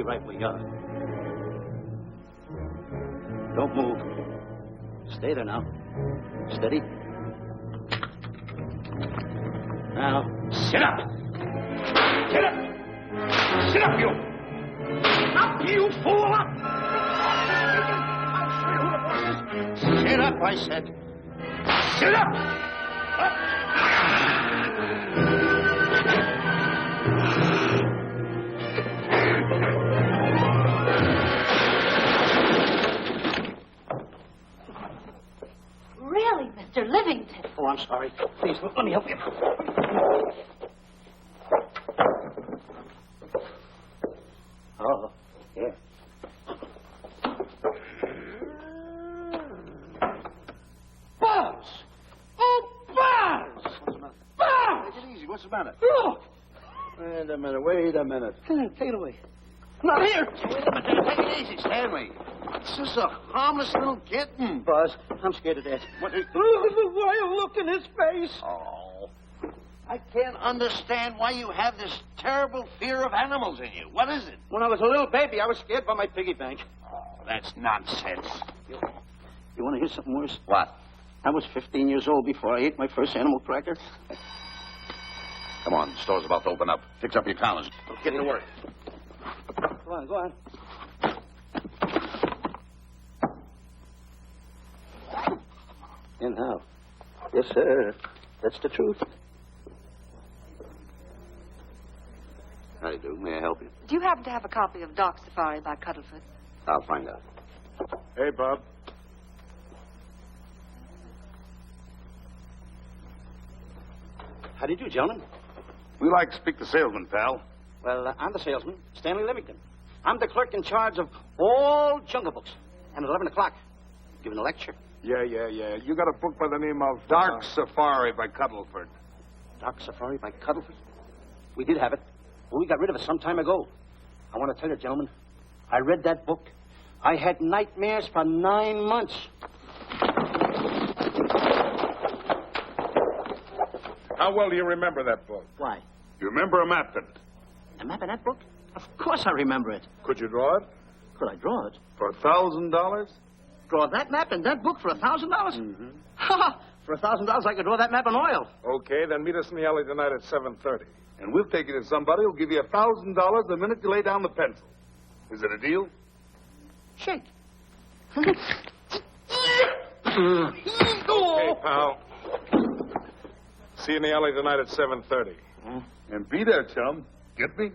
right where you are. Don't move. Stay there now. Steady. Now, sit up. Sit up. Sit up, you. Up, you fool. Up. I'll show you who the boss is. Sit up, I said. Sit up. Up. Really, Mr. Livington? Oh, I'm sorry. Please, let me help you. Oh, yeah. Buzz! Oh, Buzz! What's the matter? Buzz! Take it easy. What's the matter? Look! Wait a minute. Take it away. Not here. Wait a minute. Take it easy, Stanley. This is a harmless little kitten. Buzz, I'm scared to death. What? Look at the wild look in his face. Oh. I can't understand why you have this terrible fear of animals in you. What is it? When I was a little baby, I was scared by my piggy bank. Oh, that's nonsense. You want to hear something worse? What? I was 15 years old before I ate my first animal cracker. Come on, the store's about to open up. Fix up your collars. Get to work. Go on. And how? Yes, sir. That's the truth. How do you do? May I help you? Do you happen to have a copy of Doc Safari by Cuddlefoot? I'll find out. Hey, Bob. How do you do, gentlemen? We like to speak to salesman, pal. Well, I'm the salesman, Stanley Livington. I'm the clerk in charge of all Jungle Books. And at 11 o'clock, giving a lecture. Yeah. You got a book by the name of Dark Safari by Cuddleford. Dark Safari by Cuddleford? We did have it. Well, we got rid of it some time ago. I want to tell you, gentlemen, I read that book. I had nightmares for 9 months. How well do you remember that book? Why? You remember a map in it? A map in that book? Of course I remember it. Could you draw it? Could I draw it? For $1,000? Draw that map in that book for $1,000? Mm-hmm. Ha! For $1,000, I could draw that map in oil. Okay, then meet us in the alley tonight at 7:30. And we'll take you to somebody who'll give you $1,000 the minute you lay down the pencil. Is it a deal? Shake. Okay, pal. See you in the alley tonight at 7:30. And be there, chum. Get me?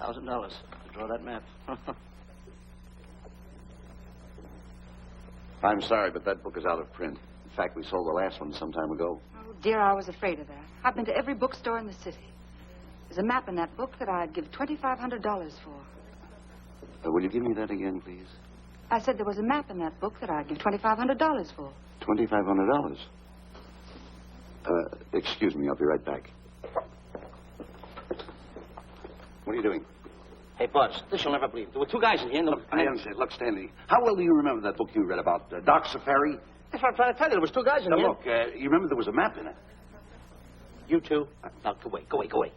$1,000 to draw that map. I'm sorry, but that book is out of print. In fact, we sold the last one some time ago. Oh, dear, I was afraid of that. I've been to every bookstore in the city. There's a map in that book that I'd give $2,500 for. Will you give me that again, please? I said there was a map in that book that I'd give $2,500 for. $2,500? Excuse me, I'll be right back. What are you doing? Hey, Buzz, this you'll never believe. There were two guys in here. And I understand. Look, Stanley, how well do you remember that book you read about Doc Safari? That's what I'm trying to tell you. There was two guys in Now, here. look, you remember there was a map in it. You two. Now, go away.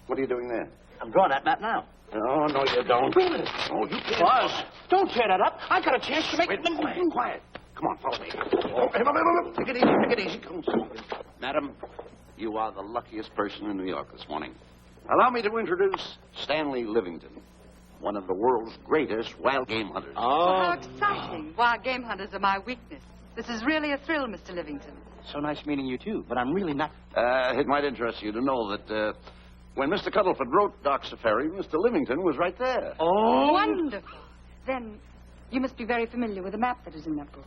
What are you doing there? I'm drawing that map now. Oh, no, you don't. Wait a minute. Oh, you can't. Buzz, don't tear that up. I got a chance to make... Wait, quiet. Come on, follow me. Oh, hey, take it easy. Come on. Madam, you are the luckiest person in New York this morning. Allow me to introduce Stanley Livington, one of the world's greatest wild game hunters. Oh, how exciting. Wild game hunters are my weakness. This is really a thrill, Mr. Livington. So nice meeting you, too. But I'm really not... It might interest you to know that when Mr. Cuddleford wrote Doc Safari, Mr. Livington was right there. Oh! Wonderful. Then you must be very familiar with the map that is in that book.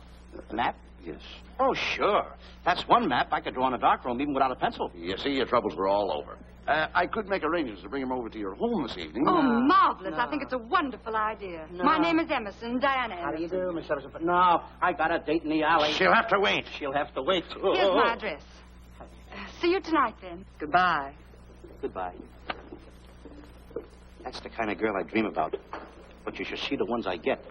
Map? Yes. Oh, sure. That's one map I could draw in a darkroom even without a pencil. You see, your troubles were all over. I could make arrangements to bring him over to your home this evening. Oh, marvelous. No. I think it's a wonderful idea. No. My name is Emerson, Diana Emerson. How do you do, Miss Emerson? But no, I got a date in the alley. She'll have to wait. She'll have to wait. Here's my address. See you tonight, then. Goodbye. Goodbye. That's the kind of girl I dream about. But you should see the ones I get.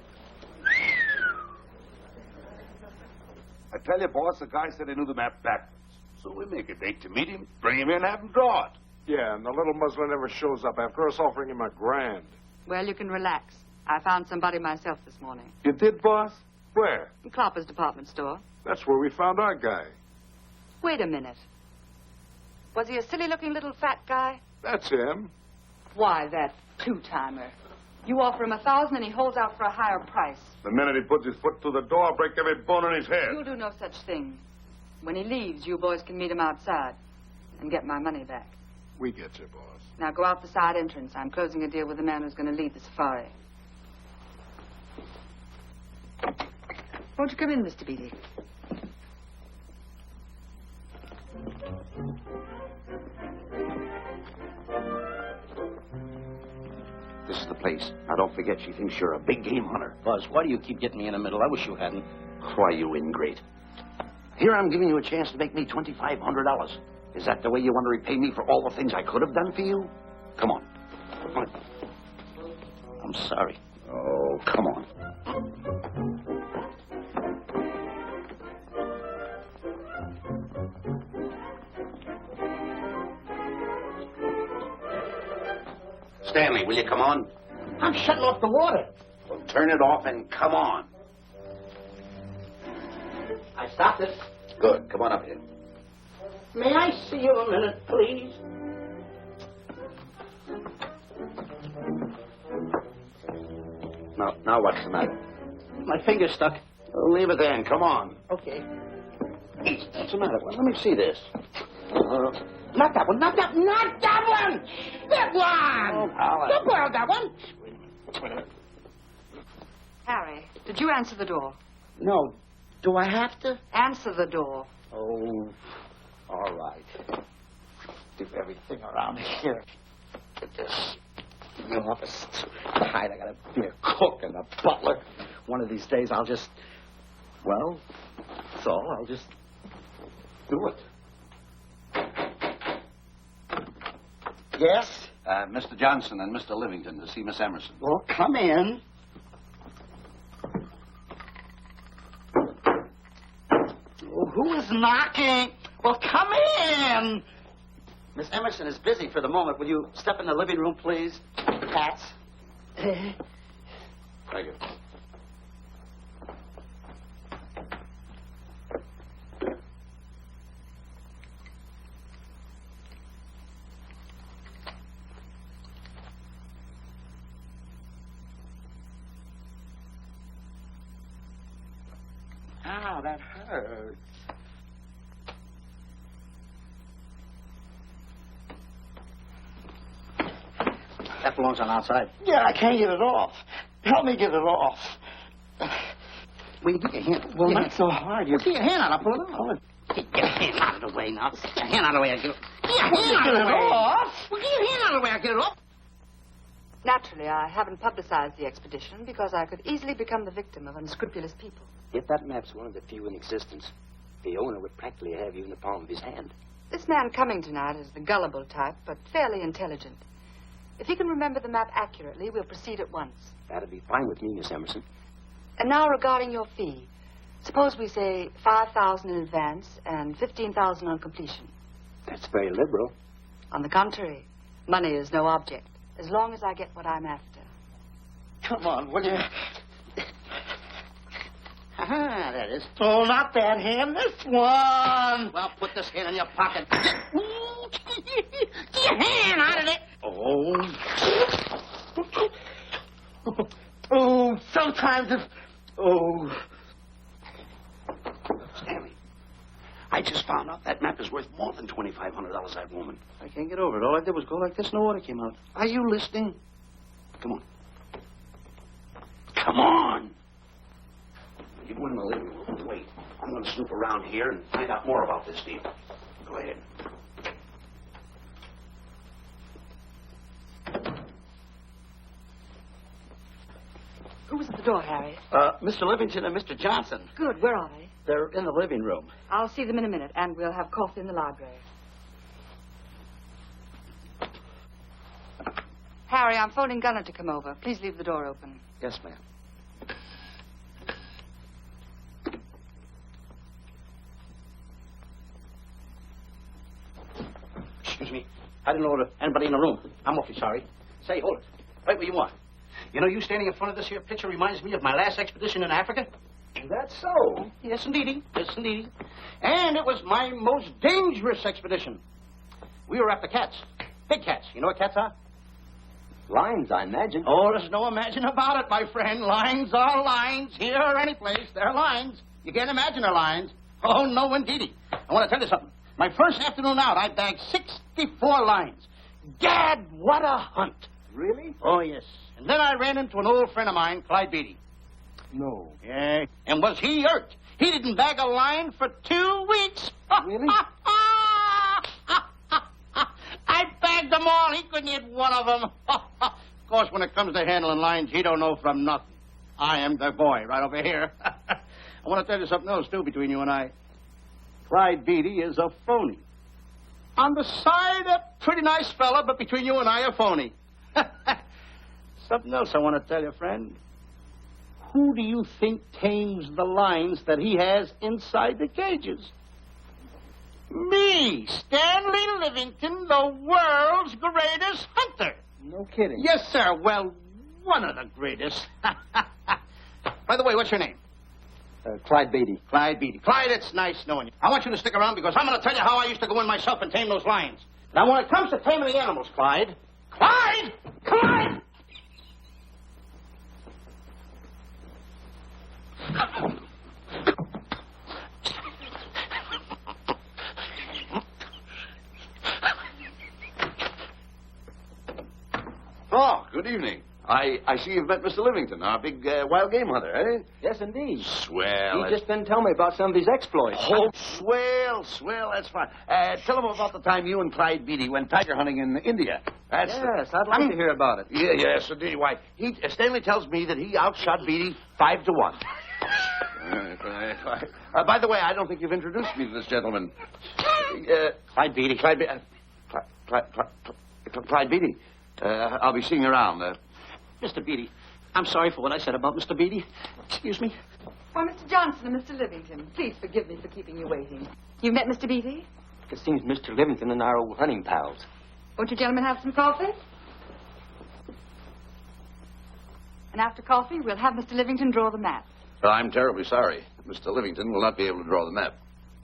I tell you, boss, the guy said he knew the map backwards. So we make a date to meet him, bring him in, have him draw it. Yeah, and the little muzzler never shows up after us offering him $1,000. Well, you can relax. I found somebody myself this morning. You did, boss? Where? In Clopper's department store. That's where we found our guy. Wait a minute. Was he a silly-looking little fat guy? That's him. Why, that two-timer. You offer him $1,000 and he holds out for a higher price. The minute he puts his foot through the door, I'll break every bone in his head. You'll do no such thing. When he leaves, you boys can meet him outside and get my money back. We get you, boss. Now go out the side entrance. I'm closing a deal with the man who's going to lead the safari. Won't you come in, Mr. Beatty? This is the place. Now, don't forget, she thinks you're a big game hunter. Buzz, why do you keep getting me in the middle? I wish you hadn't. Why, you ingrate. Here I'm giving you a chance to make me $2,500. Is that the way you want to repay me for all the things I could have done for you? Come on. Come on. I'm sorry. Oh, come on. Stanley, will you come on? I'm shutting off the water. Well, turn it off and come on. I stopped it. Good. Come on up here. May I see you a minute, please? Now what's the matter? My finger's stuck. Leave it there and come on. Okay. What's the matter? Well, let me see this. Not that one. Not that one. That one. Oh, Alan. Don't borrow that one. Wait a minute. Harry, did you answer the door? No. Do I have to? Answer the door. Oh, all right. Do everything around here. Get this. The office tight. I gotta be a cook and a butler. One of these days I'll just, well, that's all. I'll just do it. Yes? Mr. Johnson and Mr. Livington to see Miss Emerson. Well, come in. Oh, who is knocking? Well, come in. Miss Emerson is busy for the moment. Will you step in the living room, please? Hats. Thank you. Ow, that hurts. That belongs on outside. Yeah, I can't get it off. Help me get it off. Will you get your hand? Well, not so hard. Well, get your hand out. I'll pull it off. Get your hand out of the way now. Get your hand out of the way. I'll get it. Get your hand out of the way. Off? Well, get your hand out of the way. I'll get it off. Naturally, I haven't publicized the expedition because I could easily become the victim of unscrupulous people. If that map's one of the few in existence, the owner would practically have you in the palm of his hand. This man coming tonight is the gullible type, but fairly intelligent. If he can remember the map accurately, we'll proceed at once. That'd be fine with me, Miss Emerson. And now regarding your fee. Suppose we say $5,000 in advance and $15,000 on completion. That's very liberal. On the contrary, money is no object, as long as I get what I'm after. Come on, will you? Ah, there it is. Oh, not that hand. This one. Well, put this hand in your pocket. Get your hand out of it. Oh. Oh, sometimes it's... Oh. Stanley, I just found out that map is worth more than $2,500, that woman. I can't get over it. All I did was go like this and the water came out. Are you listening? Come on. Come on. You go in the living room and wait. I'm going to snoop around here and find out more about this deal. Go ahead. Who was at the door, Harry? Mr. Livington and Mr. Johnson. Good. Where are they? They're in the living room. I'll see them in a minute, and we'll have coffee in the library. Harry, I'm phoning Gunner to come over. Please leave the door open. Yes, ma'am. Excuse me. I didn't know there was anybody in the room. I'm awfully sorry. Say, hold it. Right where you are. You know, you standing in front of this here picture reminds me of my last expedition in Africa. Is that so? Yes, indeedy. Yes, indeedy. And it was my most dangerous expedition. We were after cats. Big cats. You know what cats are? Lions, I imagine. Oh, there's no imagine about it, my friend. Lines are lines. Here or any place, they're lines. You can't imagine they're lines. Oh, no, indeedy. I want to tell you something. My first afternoon out, I bagged 64 lines. Gad, what a hunt. Really? Oh, yes. And then I ran into an old friend of mine, Clyde Beatty. No. Yeah. And was he hurt? He didn't bag a line for 2 weeks. Really? I bagged them all. He couldn't hit one of them. Of course, when it comes to handling lines, he don't know from nothing. I am the boy right over here. I want to tell you something else, too, between you and I. Clyde Beatty is a phony. On the side, a pretty nice fella, but between you and I, a phony. Something else I want to tell you, friend. Who do you think tames the lines that he has inside the cages? Me, Stanley Livington, the world's greatest hunter. No kidding. Yes, sir. Well, one of the greatest. By the way, what's your name? Clyde Beatty. Clyde Beatty. Clyde, it's nice knowing you. I want you to stick around because I'm going to tell you how I used to go in myself and tame those lions. Now, when it comes to taming the animals, Clyde... Clyde! Clyde! Oh, good evening. I see you've met Mr. Livington, our big wild game hunter, eh? Yes, indeed. Swell. He just been telling me about some of his exploits. Oh, swell, that's fine. Tell him about the time you and Clyde Beatty went tiger hunting in India. That's Yes, I'd like to hear about it. Yeah, yes, indeed. Why, Stanley tells me that he outshot Beatty 5-1. By the way, I don't think you've introduced me to this gentleman. Clyde Beatty. Clyde Beatty. I'll be seeing you around. Mr. Beatty, I'm sorry for what I said about Mr. Beatty. Excuse me. Why, Mr. Johnson and Mr. Livington, please forgive me for keeping you waiting. You met Mr. Beatty? It seems Mr. Livington and our old hunting pals. Won't you gentlemen have some coffee? And after coffee, we'll have Mr. Livington draw the map. I'm terribly sorry. Mr. Livington will not be able to draw the map.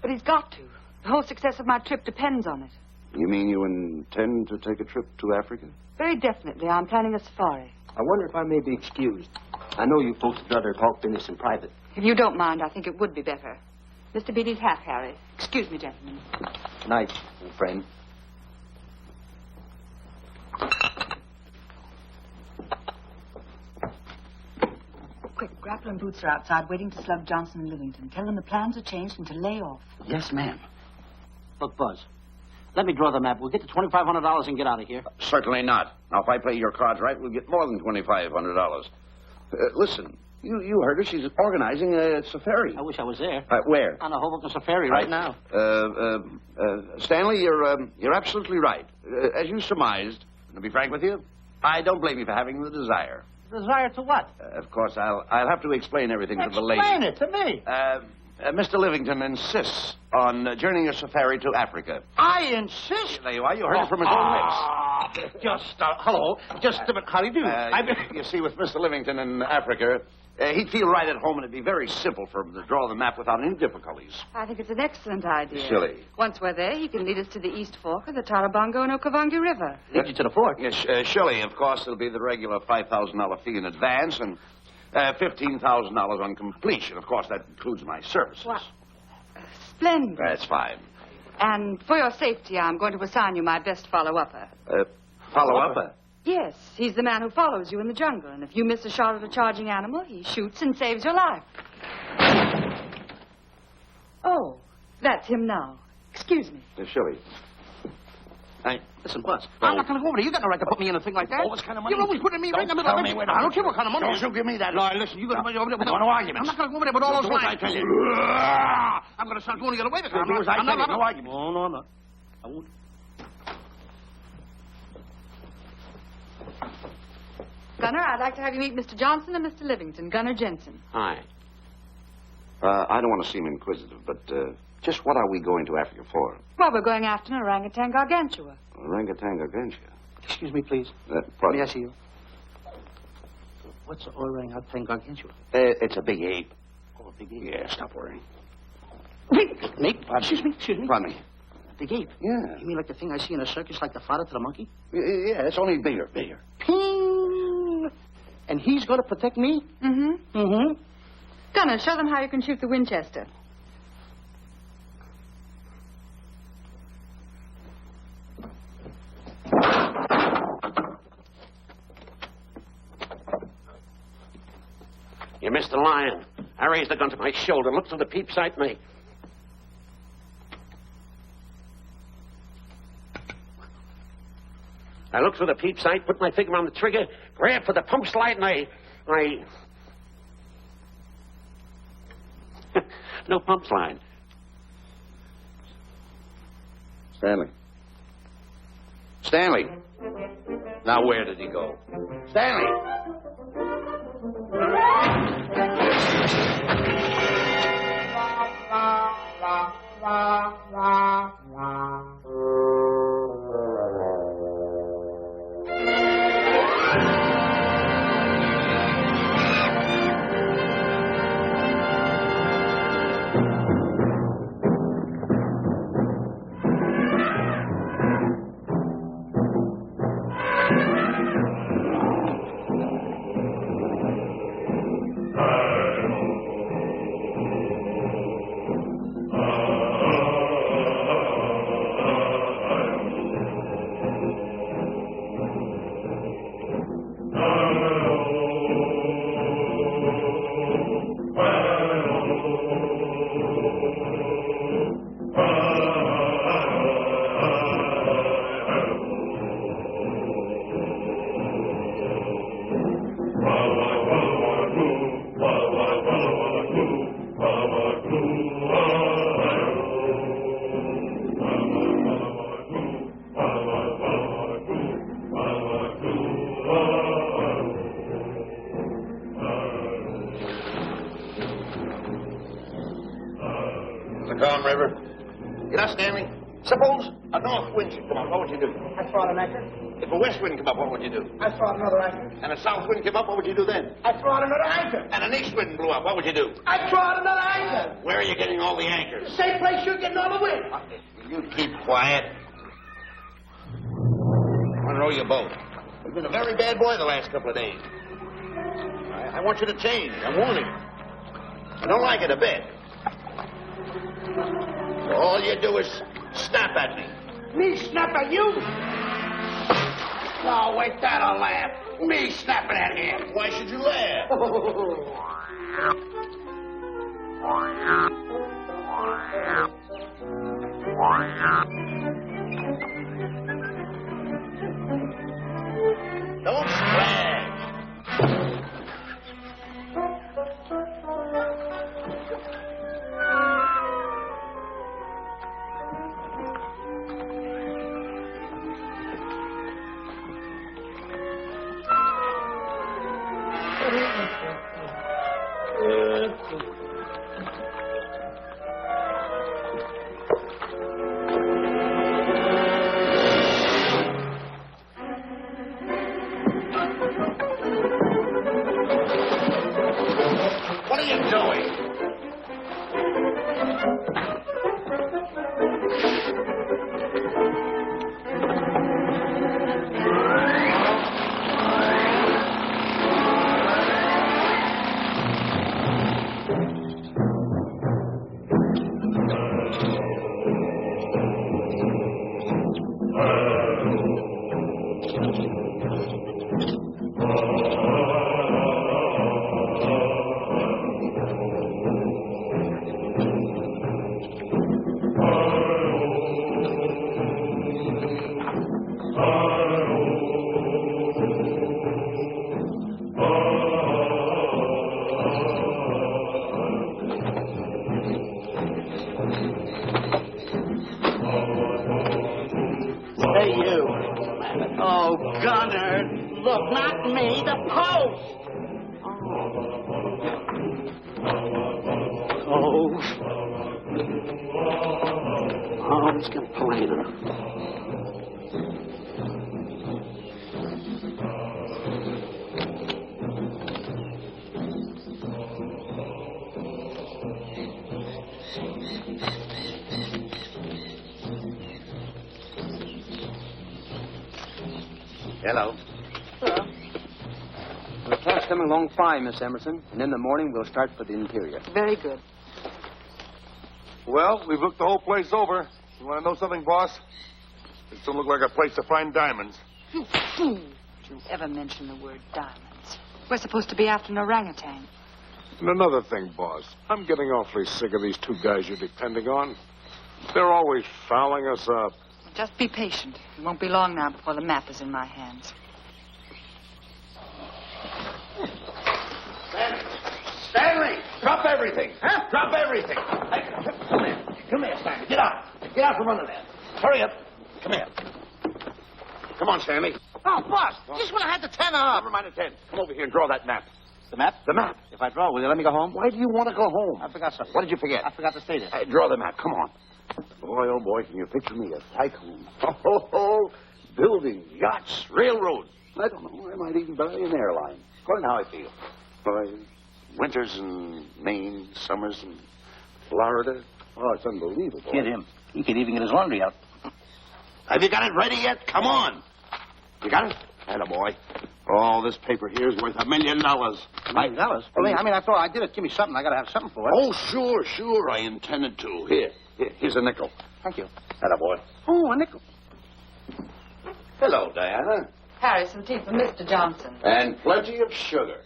But he's got to. The whole success of my trip depends on it. You mean you intend to take a trip to Africa? Very definitely. I'm planning a safari. I wonder if I may be excused. I know you folks would rather talk business in private. If you don't mind, I think it would be better. Mr. Beatty's hat, Harry. Excuse me, gentlemen. Good night, old friend. Quick, Grappler and Boots are outside waiting to slug Johnson and Livington. Tell them the plans are changed and to lay off. Yes, ma'am. Look, Buzz, let me draw the map. We'll get the $2,500 and get out of here. Certainly not. Now, if I play your cards right, we'll get more than $2,500. Listen, you heard her. She's organizing a safari. I wish I was there. Where? On a Hoboken safari right now. Stanley, you're absolutely right. As you surmised, to be frank with you, I don't blame you for having the desire. Desire to what? Of course, I'll have to explain everything to the lady. Explain it to me. Mr. Livington insists on journeying a safari to Africa. I insist. There you are. You heard it from his own lips. Hello. Just a minute. How do you do? You see, with Mr. Livington in Africa, he'd feel right at home, and it'd be very simple for him to draw the map without any difficulties. I think it's an excellent idea. Silly. Once we're there, he can lead us to the East Fork of the Tarabongo and Okavango River. Lead you to the fort. Yes, surely, of course, it'll be the regular $5,000 fee in advance and $15,000 on completion. Of course, that includes my services. What? Splendid. That's fine. And for your safety, I'm going to assign you my best follow-upper. Follow-upper? Yes, he's the man who follows you in the jungle. And if you miss a shot at a charging animal, he shoots and saves your life. Oh, that's him now. Excuse me. Shirley. Hey, listen, Buzz. I'm not going to go over there. You got no right to put me in a thing like that. Oh, what kind of money? You're always putting me right in the middle of it. I don't care what kind of money. Don't you give me that. No, listen, you got to be over there with no arguments. I'm not going to go over there with all those lines. I tell you. I'm going to start going to get away with it. I'm not. No arguments. No, I'm not. I won't. Gunner, I'd like to have you meet Mr. Johnson and Mr. Livington, Gunner Jensen. Hi. I don't want to seem inquisitive, but Just what are we going to Africa for? Well, we're going after an orangutan gargantua. Orangutan gargantua. Excuse me, please. Pardon? May I see you? What's orangutan gargantua? It's a big ape. Oh, a big ape. Yeah, stop worrying. Nick, excuse me. Pardon me. A big ape? Yeah. You mean like the thing I see in a circus, like the fodder to the monkey? Yeah, it's only bigger. Ping! And he's going to protect me? Mm-hmm. Mm-hmm. Gunner, show them how you can shoot the Winchester. You missed the lion. I raised the gun to my shoulder, looked through the peep sight, and I looked through the peep sight, put my finger on the trigger, grabbed for the pump slide, and I... No pump slide. Stanley. Now, where did he go? Stanley! Stanley, suppose a north wind should come up. What would you do? I'd throw out an anchor. If a west wind come up, what would you do? I'd throw out another anchor. And a south wind came up, what would you do then? I'd throw out another anchor. And an east wind blew up, what would you do? I'd throw out another anchor. Where are you getting all the anchors? The same place you're getting all the wind. You keep quiet. Unroll your boat. You've been a very bad boy the last couple of days. I want you to change. I'm warning you. I don't like it a bit. So all you do is snap at me. Me snap at you? No, wait, that'll laugh. Me snapping at him. Why should you laugh? Don't splash. What are you doing? Hey, you. Oh, Gunner. Look, not me, the post. Oh. Oh, let's get playing. Hello. Hello. The camp's coming along fine, Miss Emerson. And in the morning, we'll start for the interior. Very good. Well, we've looked the whole place over. You want to know something, boss? It doesn't look like a place to find diamonds. Don't you ever mention the word diamonds. We're supposed to be after an orangutan. And another thing, boss. I'm getting awfully sick of these two guys you're depending on. They're always fouling us up. Just be patient. It won't be long now before the map is in my hands. Stanley, drop everything. Huh? Drop everything. Hey, come here. Come here, Stanley. Get out. Get out from under there. Hurry up. Come here. Come on, Stanley. Oh, boss, just when I had the 10 up. Never mind the 10. Come over here and draw that map. The map? The map. If I draw, will you let me go home? Why do you want to go home? I forgot something. What did you forget? I forgot to say this. Hey, draw the map. Come on. Boy, oh, boy, can you picture me a tycoon? Oh, building yachts, railroads. I don't know. I might even buy an airline. According to how I feel. Boy, winters in Maine, summers in Florida. Oh, it's unbelievable. Kid him. He could even get his laundry out. Have you got it ready yet? Come on. You got it? Attaboy. Oh, this paper here is worth $1 million. $1 million? Well, I mean, after all, I did it. Give me something. I got to have something for it. Oh, sure. I intended to. Here's a nickel. Thank you. Attaboy. Oh, a nickel. Hello, Diana. Harry, some tea for Mr. Johnson. And plenty of sugar.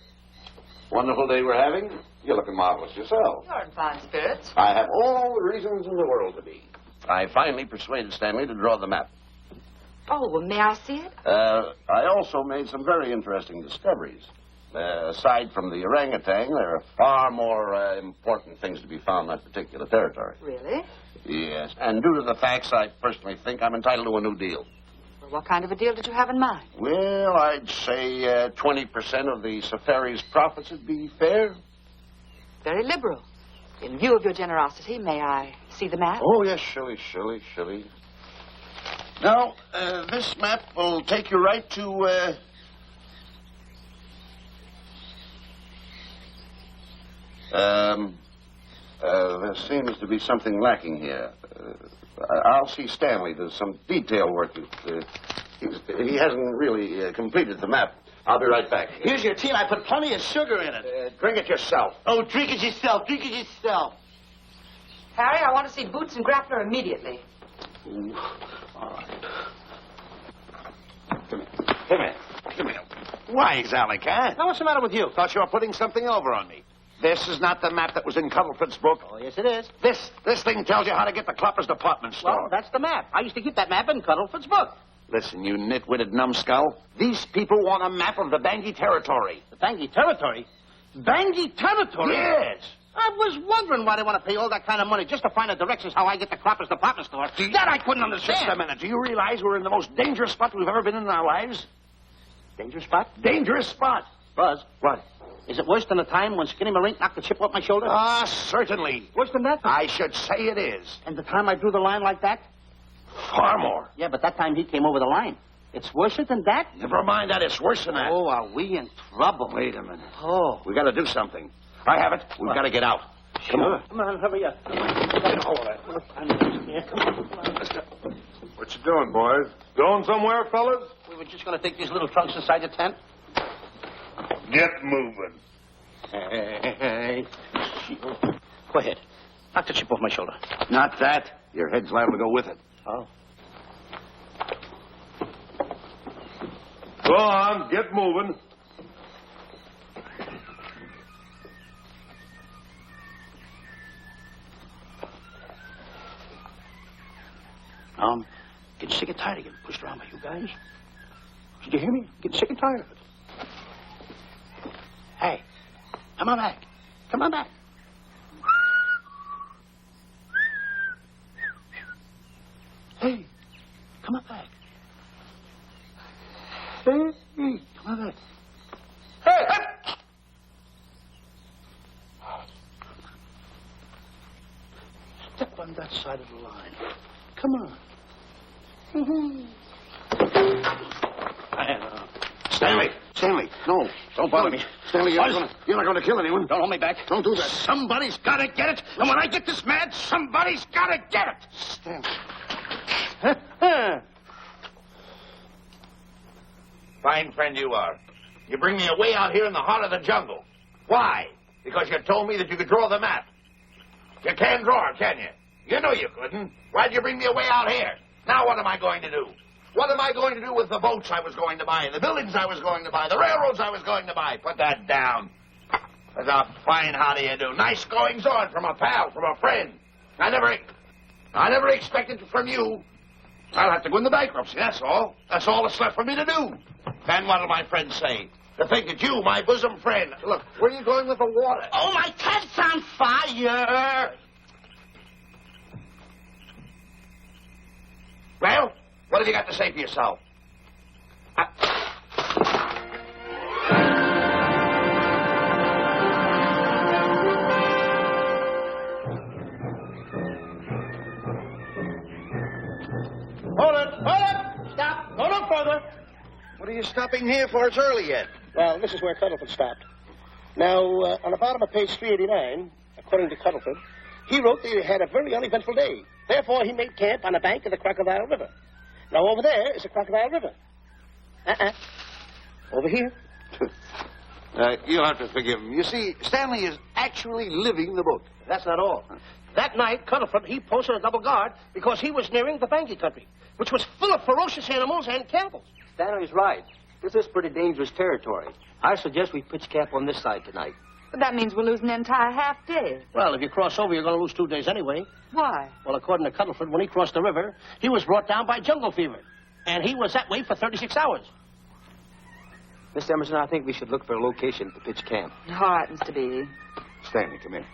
Wonderful day we're having. You're looking marvelous yourself. You're in fine spirits. I have all the reasons in the world to be. I finally persuaded Stanley to draw the map. Oh, well, may I see it? I also made some very interesting discoveries. Aside from the orangutan, there are far more important things to be found in that particular territory. Really? Yes. And due to the facts, I personally think I'm entitled to a new deal. Well, what kind of a deal did you have in mind? Well, I'd say 20% of the safari's profits would be fair. Very liberal. In view of your generosity, may I see the map? Oh, yes, surely. Now, this map will take you right to, there seems to be something lacking here. I'll see Stanley. There's some detail work. He hasn't really completed the map. I'll be right back. Here's your tea, and I put plenty of sugar in it. Drink it yourself. Oh, drink it yourself. Harry, I want to see Boots and Grappler immediately. Ooh. All right. Come here. Why, Alec, huh? Now, what's the matter with you? Thought you were putting something over on me. This is not the map that was in Cuddlefoot's book. Oh, yes, it is. This thing tells you how to get to Clopper's department store. Well, that's the map. I used to keep that map in Cuddlefoot's book. Listen, you nitwitted numbskull. These people want a map of the Bangui territory. The Bangui territory? Bangui territory? Yes. I was wondering why they want to pay all that kind of money just to find the directions how I get to Clopper's department store. That I couldn't understand. Just a minute. Do you realize we're in the most dangerous spot we've ever been in our lives? Dangerous spot? Dangerous spot. Buzz. What? Is it worse than the time when Skinny Marink knocked the chip off my shoulder? Ah, certainly. Worse than that? I should say it is. And the time I drew the line like that? Far more. Yeah, but that time he came over the line. It's worse than that? Never mind that. It's worse than that. Oh, are we in trouble? Wait a minute. Oh. We got to do something. I have it. We've got to get out. Come on. Come on, hurry up. Get a hold of that. Yeah, come on. What you doing, boys? Going somewhere, fellas? We were just going to take these little trunks inside the tent. Get moving. Hey. Go ahead. Knock the chip off my shoulder. Not that. Your head's liable to go with it. Oh. Go on, get moving. Getting sick and tired of getting pushed around by you guys. Did you hear me? Getting sick and tired of it. Hey, come on back. Come on back. Hey, come on back. Hey, come on back. Hey! Step on that side of the line. Come on. Stanley, no. Don't bother me. Stanley, you're not going to kill anyone. Don't hold me back. Don't do that. Somebody's got to get it. And when I get this mad, somebody's got to get it. Stanley. Fine friend you are. You bring me away out here in the heart of the jungle. Why? Because you told me that you could draw the map. You can't draw it, can you? You know you couldn't. Why'd you bring me away out here? Now what am I going to do? What am I going to do with the boats I was going to buy, the buildings I was going to buy, the railroads I was going to buy? Put that down. That's a fine how do you do. Nice goings on from a pal, from a friend. I never expected it from you. I'll have to go into bankruptcy, that's all. That's all that's left for me to do. And what'll my friends say? To think that you, my bosom friend... Look, where are you going with the water? Oh, my cat's on fire. Well, what have you got to say for yourself? Hold it. Stop. Go no further. What are you stopping here for? It's early yet. Well, this is where Cuddleford stopped. Now, on the bottom of page 389, according to Cuddleford, he wrote that he had a very uneventful day. Therefore, he made camp on the bank of the Crocodile River. Now, over there is the Crocodile River. Over here. You'll have to forgive him. You see, Stanley is actually living the book. That's not all. That night, Cuddleford, he posted a double guard because he was nearing the Banky country, which was full of ferocious animals and cannibals. Stanley's right. This is pretty dangerous territory. I suggest we pitch camp on this side tonight. But that means we'll lose an entire half day. Well, if you cross over, you're going to lose 2 days anyway. Why? Well, according to Cuddleford, when he crossed the river, he was brought down by jungle fever. And he was that way for 36 hours. Miss Emerson, I think we should look for a location to pitch camp. All right, Mr. Beatty. Stanley, come here.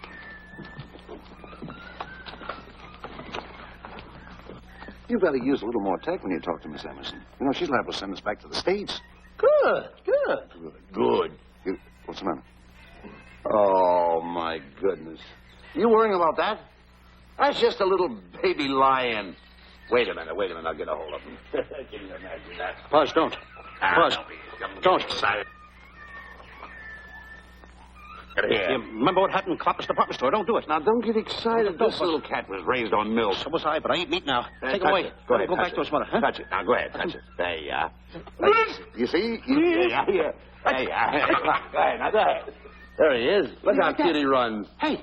You better use a little more tact when you talk to Miss Emerson. You know, she's liable to send us back to the States. Good. What's the matter? Oh, my goodness. You worrying about that? That's just a little baby lion. Wait a minute. I'll get a hold of him. Can you imagine that? Buzz, don't. Buzz, don't. Excited. Get here. Remember what happened in Copper's department store? Don't do it. Now, don't get excited. This little cat was raised on milk. So was I, but I ain't meat now. Take it away. Go ahead. Go back to his mother, huh? Touch it. Now, go ahead. Touch it. There you are. You see? Yeah. There you are. Go ahead. Now, go ahead. There he is. Look how cute he runs. Hey,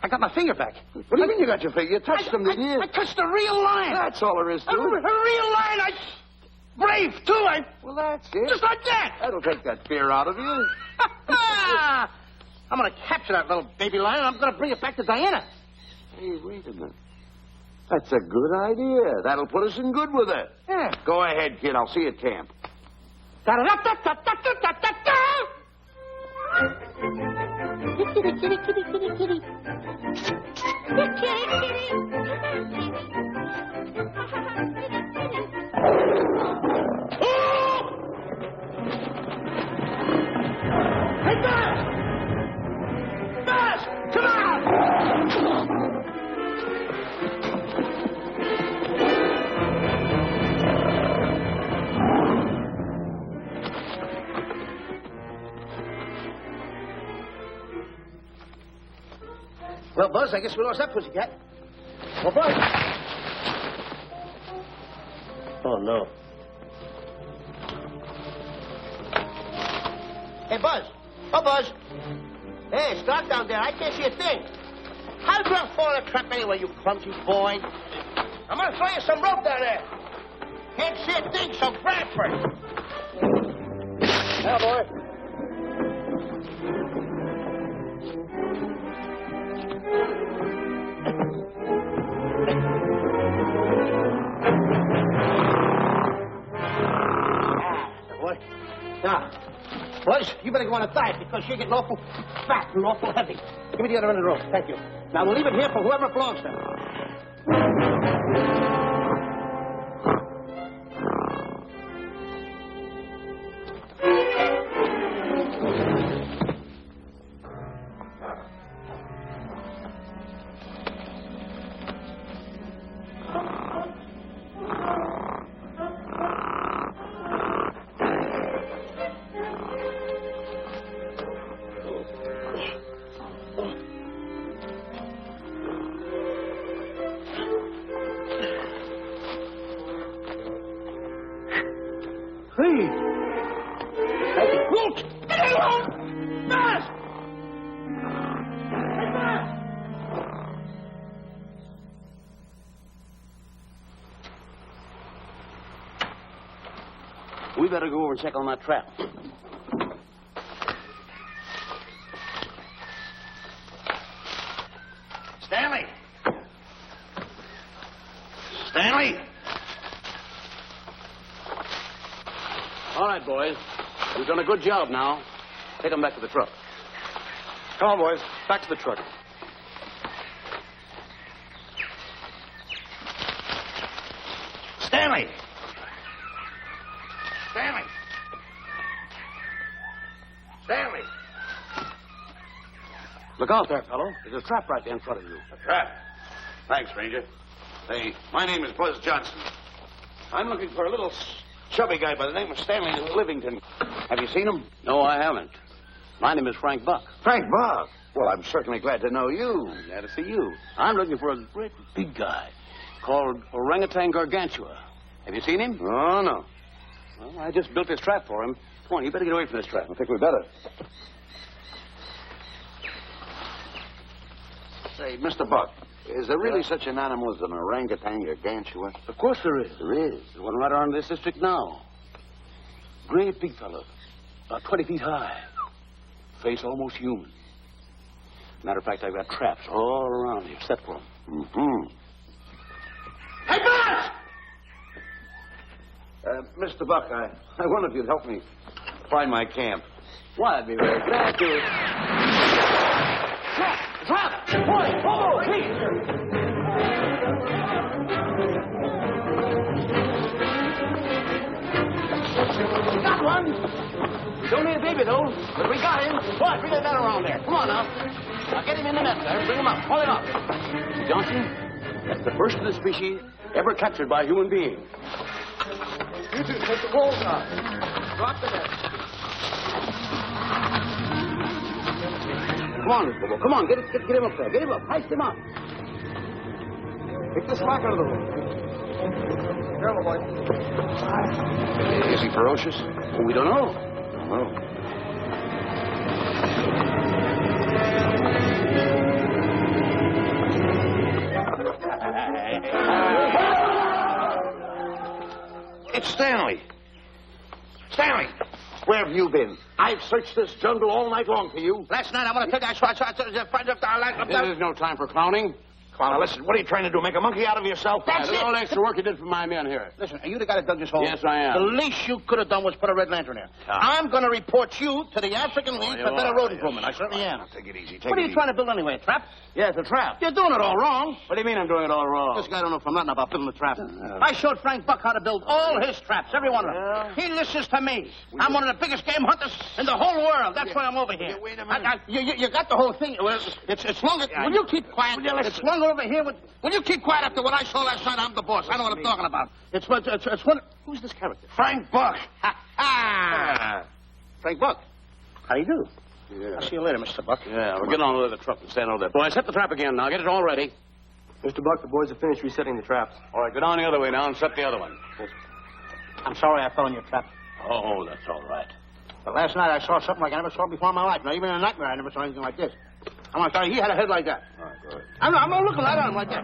I got my finger back. What do you mean you got your finger? You touched him, didn't you? I touched a real lion. That's all there is to A it. real lion. Brave, too. Well, that's it. Just like that. That'll take that fear out of you. I'm going to capture that little baby lion, and I'm going to bring it back to Diana. Hey, wait a minute. That's a good idea. That'll put us in good with her. Yeah. Go ahead, kid. I'll see you at camp. Hey, Buzz! Buzz! Come on! Well, Buzz, I guess we lost that pussycat. Well, Buzz. Oh, no. Hey, Buzz. Oh, Buzz. Hey, it's dark down there. I can't see a thing. How'd you fall in a trap anyway, you clumsy boy? I'm going to throw you some rope down there. Can't see a thing, so grab for it. Now, boy. Now, Buzz, you better go on a diet because you're getting awful fat and awful heavy. Give me the other end of the rope. Thank you. Now, we'll leave it here for whoever it belongs to. We better go over and check on that trap. Stanley! Stanley! All right, boys. We've done a good job now. Take them back to the truck. Come on, boys. Back to the truck. Stanley! Stanley! Stanley! Look out there, fellow. There's a trap right there in front of you. A trap? Thanks, Ranger. Hey, my name is Buzz Johnson. I'm looking for a little chubby guy by the name of Stanley in Livington. Have you seen him? No, I haven't. My name is Frank Buck. Frank Buck? Well, I'm certainly glad to know you. Glad to see you. I'm looking for a great big guy called Orangutan Gargantua. Have you seen him? Oh, no. Well, I just built this trap for him. Come on, you better get away from this trap. I think we better. Say, Mr. Buck, is there really such an animal as an orangutan gargantua? Of course there is. There is. There's one right around this district now. Great big fellow, about 20 feet high. Face almost human. Matter of fact, I've got traps all around here set for him. Mm-hmm. Hey, Buzz! Mr. Buck, I wonder if you'd help me find my camp. Why, I'd be very glad to. Trap! Trap! Boy! Bobo! Please! Got one! He's only a baby, though, but we got him. Boy, bring that around there. Come on now. Now get him in the net there. Bring him up. Hold him up. Johnson, that's the first of the species ever captured by a human being. You two, take the poles off. Drop the net. Come on, Bobo. Come on. Get him up there. Get him up. Heist him up. Take the slack out of the room. Careful, boy. Is he ferocious? Well, we don't know. Oh. It's Stanley. Stanley, where have you been? I've searched this jungle all night long for you. Last night, I want to tell you, This is no time for clowning. Come on, listen, what are you trying to do? Make a monkey out of yourself? That's it. All the extra work you did for my men here. Listen, are you the guy that dug this hole? Yes, I am. The least you could have done was put a red lantern there. I'm going to report you to the African League for better road improvement. I certainly am. Take it easy. What are you trying to build anyway, a trap? Yeah, it's a trap. You're doing it all wrong. What do you mean I'm doing it all wrong? This guy don't know from nothing about building a trap. I showed Frank Buck how to build all his traps, every one of them. He listens to me. I'm one of the biggest game hunters in the whole world. That's why I'm over here. Wait a minute. You got the whole thing. It's longer. Will you keep quiet? It's longer over here. Will you keep quiet after what I saw last night? I'm the boss. I know what I'm talking about. It's one. Who's this character? Frank Buck. Frank Buck. How do you do? Yeah. I'll see you later, Mr. Buck. Yeah, we're getting on with the truck and stand over there. Boys, set the trap again now. Get it all ready. Mr. Buck, the boys have finished resetting the traps. All right, go down the other way now and set the other one. I'm sorry I fell in your trap. Oh, that's all right. But last night I saw something like I never saw before in my life. Now, even in a nightmare, I never saw anything like this. I want to tell you, he had a head like that. All right, good. I'm not looking right at him like that.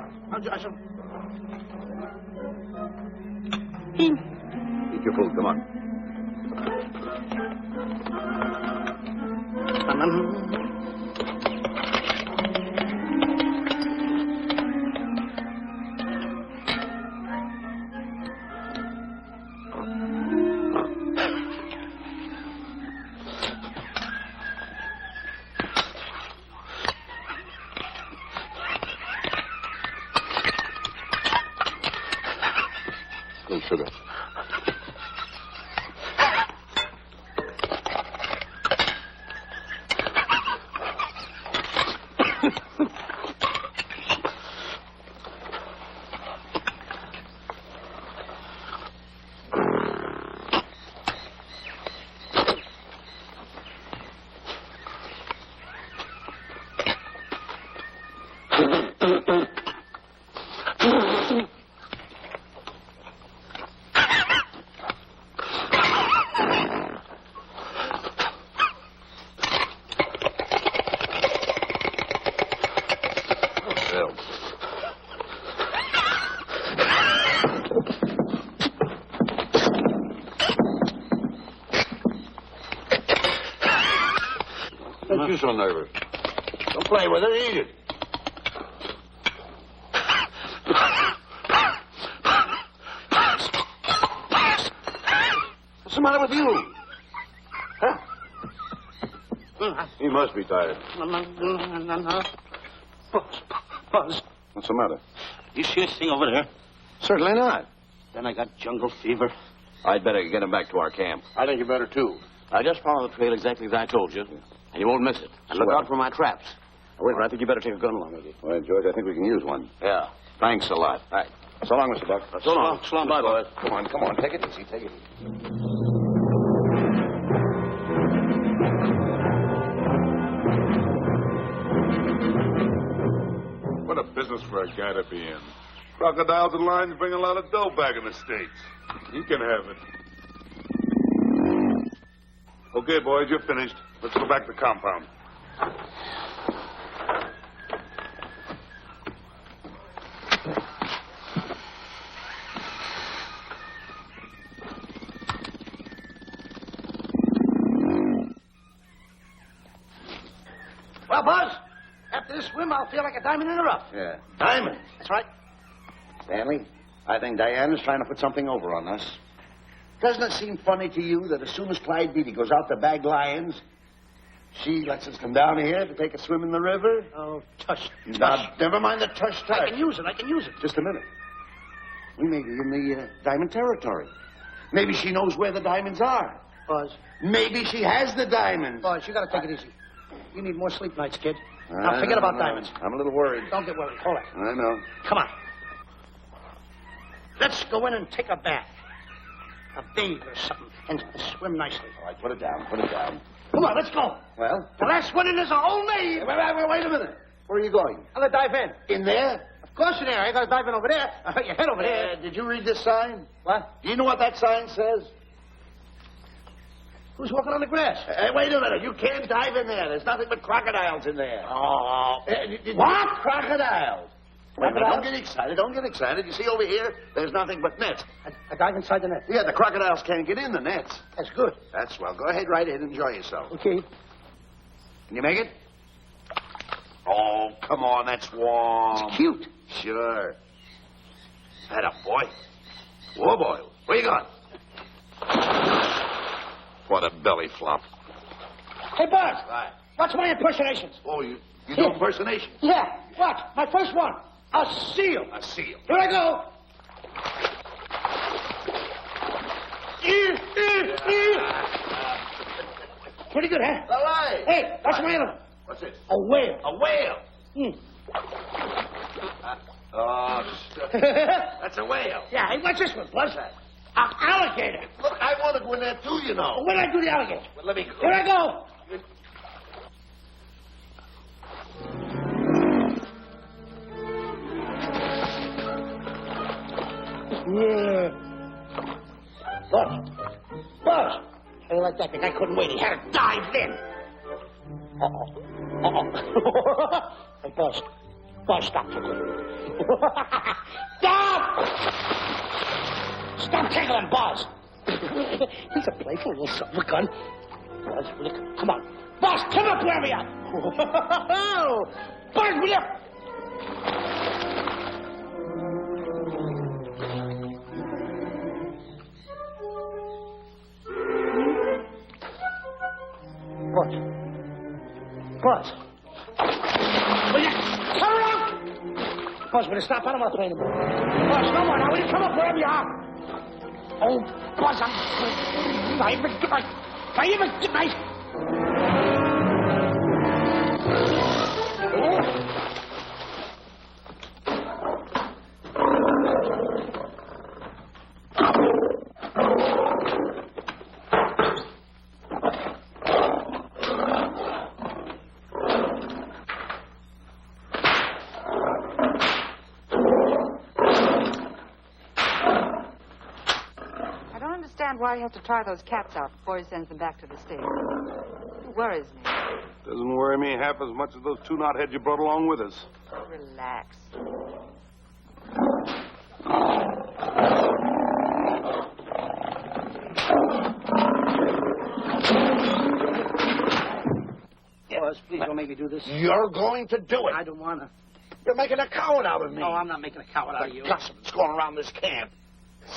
Eat your food. Come on. Good sugar. you so nervous? Don't play with it. Eat it. What's the matter with you? Huh? He must be tired. Buzz. What's the matter? You see this thing over there? Certainly not. Then I got jungle fever. I'd better get him back to our camp. I think you better, too. I just follow the trail exactly as I told you, and you won't miss it. And look out for my traps. Wait, I think you better take a gun along with you. Well, George, I think we can use one. Yeah. Thanks a lot. All right. So long, Mr. Buck. So long. So long. Bye, boys. Come on. Take it easy. What a business for a guy to be in. Crocodiles and lions bring a lot of dough back in the States. He can have it. Okay, boys, you're finished. Let's go back to the compound. Well, Buzz, after this swim, I'll feel like a diamond in the rough. Yeah. Diamond? That's right. Stanley, I think Diana's trying to put something over on us. Doesn't it seem funny to you that as soon as Clyde Beatty goes out to bag lions, she lets us come down here to take a swim in the river? Oh, tush. Now, never mind the tush. I can use it. Just a minute. We may be in the diamond territory. Maybe she knows where the diamonds are. Buzz. Maybe she has the diamonds. Buzz, you gotta take it easy. You need more sleep nights, kid. Now, forget about diamonds. I'm a little worried. Don't get worried. Hold it. I know. Come on. Let's go in and take a bath. A bathe or something. And swim nicely. All right, put it down. Come on, let's go. Well? The last one in is a whole me. Wait a minute. Where are you going? I'm gonna dive in. In there? Of course in there. I gotta dive in over there. Your head over there. Did you read this sign? What? Do you know what that sign says? Who's walking on the grass? Wait a minute. You can't dive in there. There's nothing but crocodiles in there. Oh. What? Crocodiles? Wait a minute. Don't get excited. You see over here, there's nothing but nets. I dive inside the net. Yeah, the crocodiles can't get in the nets. That's good. That's swell. Go ahead right in. Enjoy yourself. Okay. Can you make it? Oh, come on. That's warm. It's cute. Sure. Atta boy. Whoa, boy. Where you going? What a belly flop. Hey, Buzz. Right. Watch my impersonations. Oh, you do impersonations? Yeah. Watch. My first one. A seal. A seal. Here I go. Pretty good, huh? All right. Hey, watch my other one. What's this? A whale. A whale. Oh, that's a whale. Yeah, hey, watch this one, Buzz. An alligator. Look, I want to go in there too, you know. When I do the alligator? Well, let me go. Here I go. Yeah. Buzz. How do you like that? The guy couldn't wait. He had to dive in. Hey, Buzz. Buzz, stop tickling. Stop! Stop tickling, Buzz. He's a playful little son of a gun. Buzz, will you come on. Buzz, come up where we are. Buzz, will you? Buzz. Buzz. Will you come around? Buzz, will you stop? I don't want to play anymore. Buzz, no more. Now, will you come up wherever you are? Oh, Buzz, I'm... Not even good night. Why you have to try those cats out before he sends them back to the States. It worries me. Doesn't worry me half as much as those two knotheads you brought along with us. Relax. Buzz, please don't make me do this. You're going to do it. I don't want to. You're making a coward out of me. No, I'm not making a coward out of you. The gossip that's going around this camp.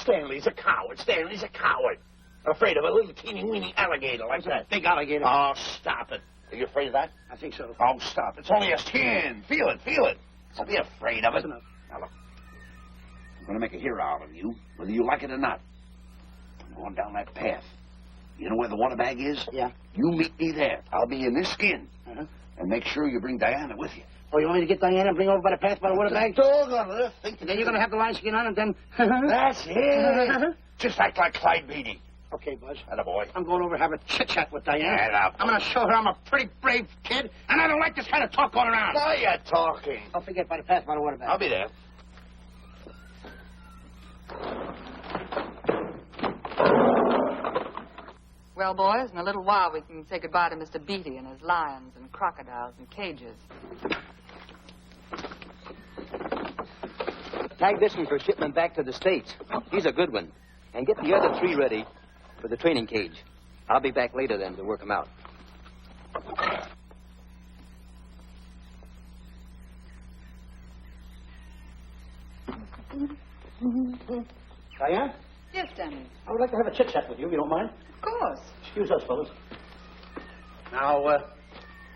Stanley's a coward. Stanley's a coward. Afraid of a little teeny-weeny alligator like that. Big alligator. Oh, stop it. Are you afraid of that? I think so. Oh, stop. It's only a skin. Feel it, feel it. Don't be afraid of it. Listen up. Now, look. I'm going to make a hero out of you, whether you like it or not. I'm going down that path. You know where the water bag is? Yeah. You meet me there. I'll be in this skin. Uh-huh. And make sure you bring Diana with you. Oh, you want me to get Diana and bring her over by the path by the water bag? Doggone it. And then you're going to have the line skin on and then... That's it. Just act like Clyde Beatty. Okay, Buzz. Attaboy. I'm going over to have a chit-chat with Diana. Attaboy. I'm going to show her I'm a pretty brave kid, and I don't like this kind of talk going around. Now you're talking. Don't forget by the path by the water bag. I'll be there. Well, boys, in a little while we can say goodbye to Mr. Beatty and his lions and crocodiles and cages. Tag this one for shipment back to the States. He's a good one. And get the other 3 ready for the training cage. I'll be back later then to work them out. Diana? Yes, Stanley. I would like to have a chit-chat with you, if you don't mind. Of course. Excuse us, fellas. Now, a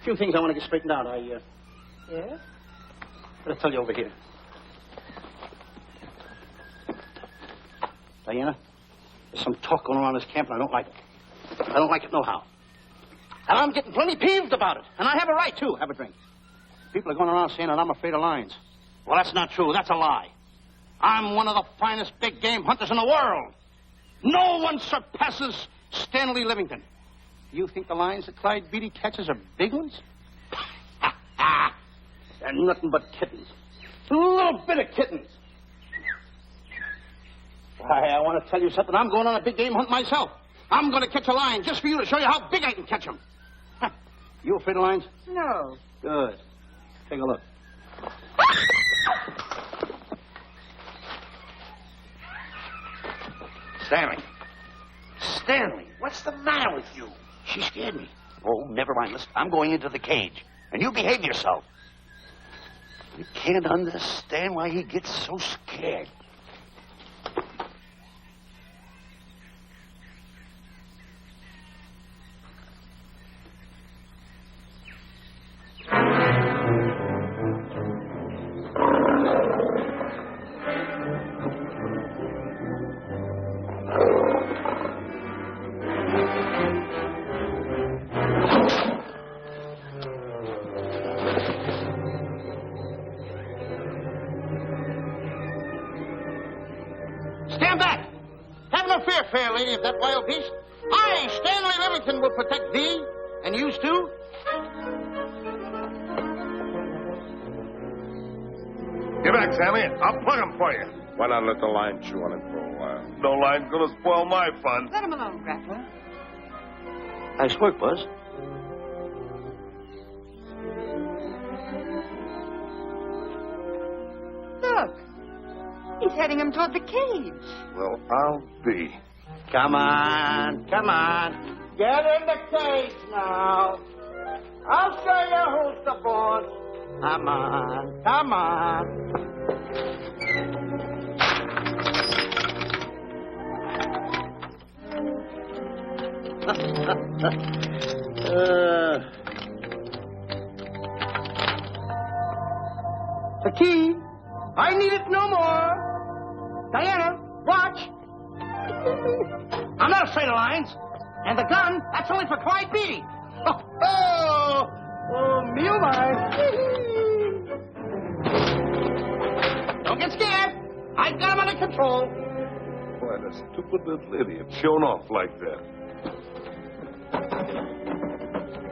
few things I want to get straightened out. Yes? I'll tell you over here. Diana, there's some talk going around this camp, and I don't like it. I don't like it nohow. And I'm getting plenty peeved about it. And I have a right, too. Have a drink. People are going around saying that I'm afraid of lions. Well, that's not true. That's a lie. I'm one of the finest big game hunters in the world. No one surpasses Stanley Livington. You think the lions that Clyde Beatty catches are big ones? They're nothing but kittens. A little bit of kittens. Why, I want to tell you something. I'm going on a big game hunt myself. I'm going to catch a lion just for you to show you how big I can catch him. You afraid of lions? No. Good. Take a look. Stanley. Stanley, what's the matter with you? She scared me. Oh, never mind. Listen, I'm going into the cage. And you behave yourself. You can't understand why he gets so scared. Stand back! Have no fear, fair lady of that wild beast. I, Stanley Livington, will protect thee, and you too. Get back, Stanley. I'll plug him for you. Why not let the lion chew on it for a while? No line's gonna spoil my fun. Let him alone, Grappler. Nice work, Buzz. Look. He's heading him toward the cage. Well, I'll be. Come on, come on. Get in the cage now. I'll show you who's the boss. Come on, come on. The key. I need it no more. Diana, watch. I'm not afraid of lions. And the gun, that's only for Clyde Beatty. Oh, me oh my. Don't get scared. I got him under control. Boy, that stupid little idiot showing off like that.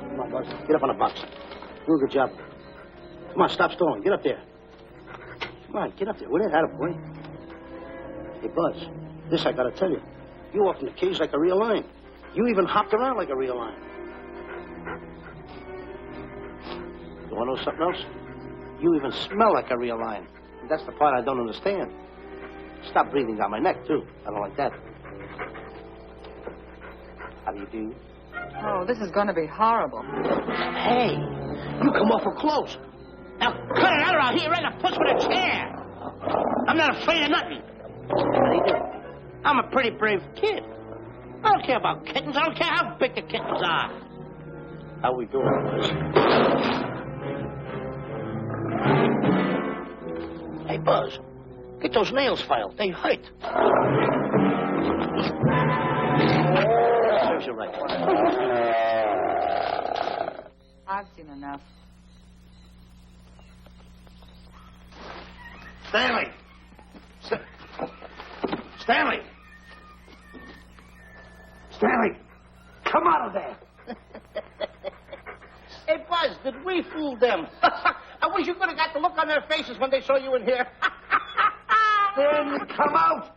Come on, Buzz. Get up on the box. Do a good job. Come on, stop stalling. Get up there. Come on, get up there. With it, attaboy. Hey, Buzz, this I gotta tell you. You walked in the cage like a real lion. You even hopped around like a real lion. You wanna know something else? You even smell like a real lion. That's the part I don't understand. Stop breathing down my neck, too. I don't like that. How do you do? Oh, this is going to be horrible. Hey, You come awful close. Now, cut it out or I'll hit you right in the puss with a chair. I'm not afraid of nothing. How do you do? I'm a pretty brave kid. I don't care about kittens. I don't care how big the kittens are. How we doing, boys? Hey, Buzz, get those nails filed. They hurt. Serves you right. I've seen enough. Stanley! Stanley! Stanley! Come out of there! Hey, Buzz, did we fool them? I wish you could have got the look on their faces when they saw you in here. Stanley, come out!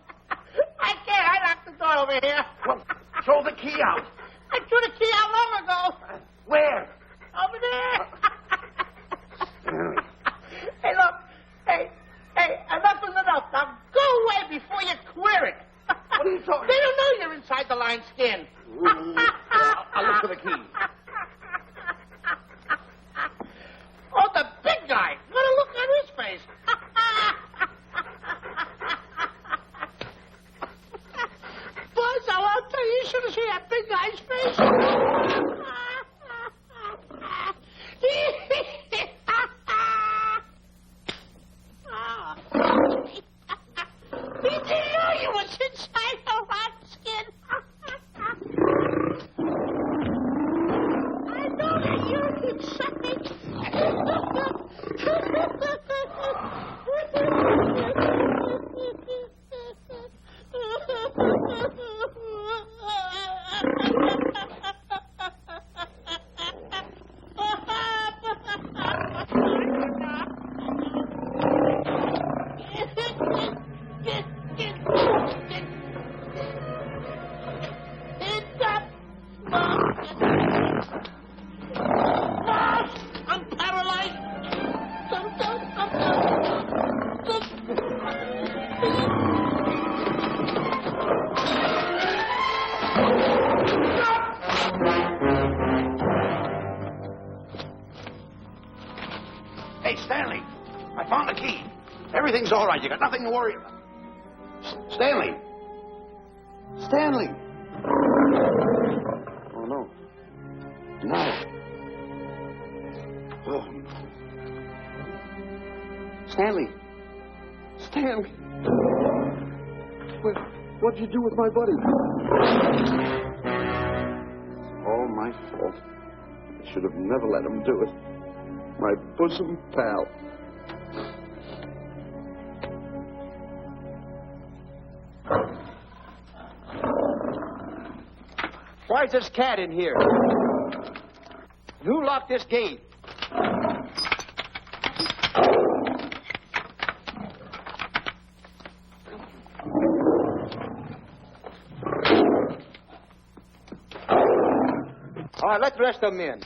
I can't. I locked the door over here. Well, throw the key out. I threw the key out long ago. Where? Over there. Stanley. Hey, look. Hey, enough is enough. Now go away before you queer it. What are you talking? They don't know you're inside the lion's skin. I'll look for the key. Oh, the big guy. What a look on his face. Buzz, I'll tell you, you should have seen that big guy's face. He didn't know you was inside the rotten skin. I know that you're inside. I'm paralyzed. Hey, Stanley, I found the key. Everything's all right. You got nothing to worry about. Stanley. Stanley. Oh, no. No. Oh. Stanley. Stanley. What'd you do with my buddy? It's all my fault. I should have never let him do it. My bosom pal. Why is this cat in here? Who locked this gate? All right, let the rest of them in.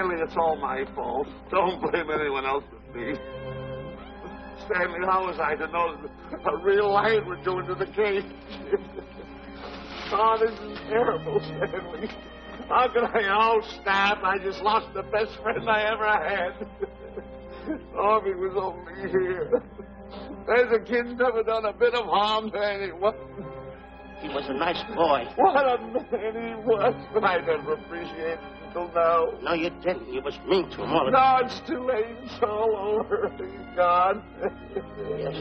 Stanley, it's all my fault. Don't blame anyone else but me. Stanley, how was I to know that a real lion would go into the cage? Oh, this is terrible, Stanley. How could I? Oh, snap. I just lost the best friend I ever had. Oh, if he was only here. There's a kid never done a bit of harm to anyone. He was a nice boy. What a man he was. I never appreciated it until now. No, you didn't. You was mean to him all the No, time. it's too late. It's all over. He's gone. Yes.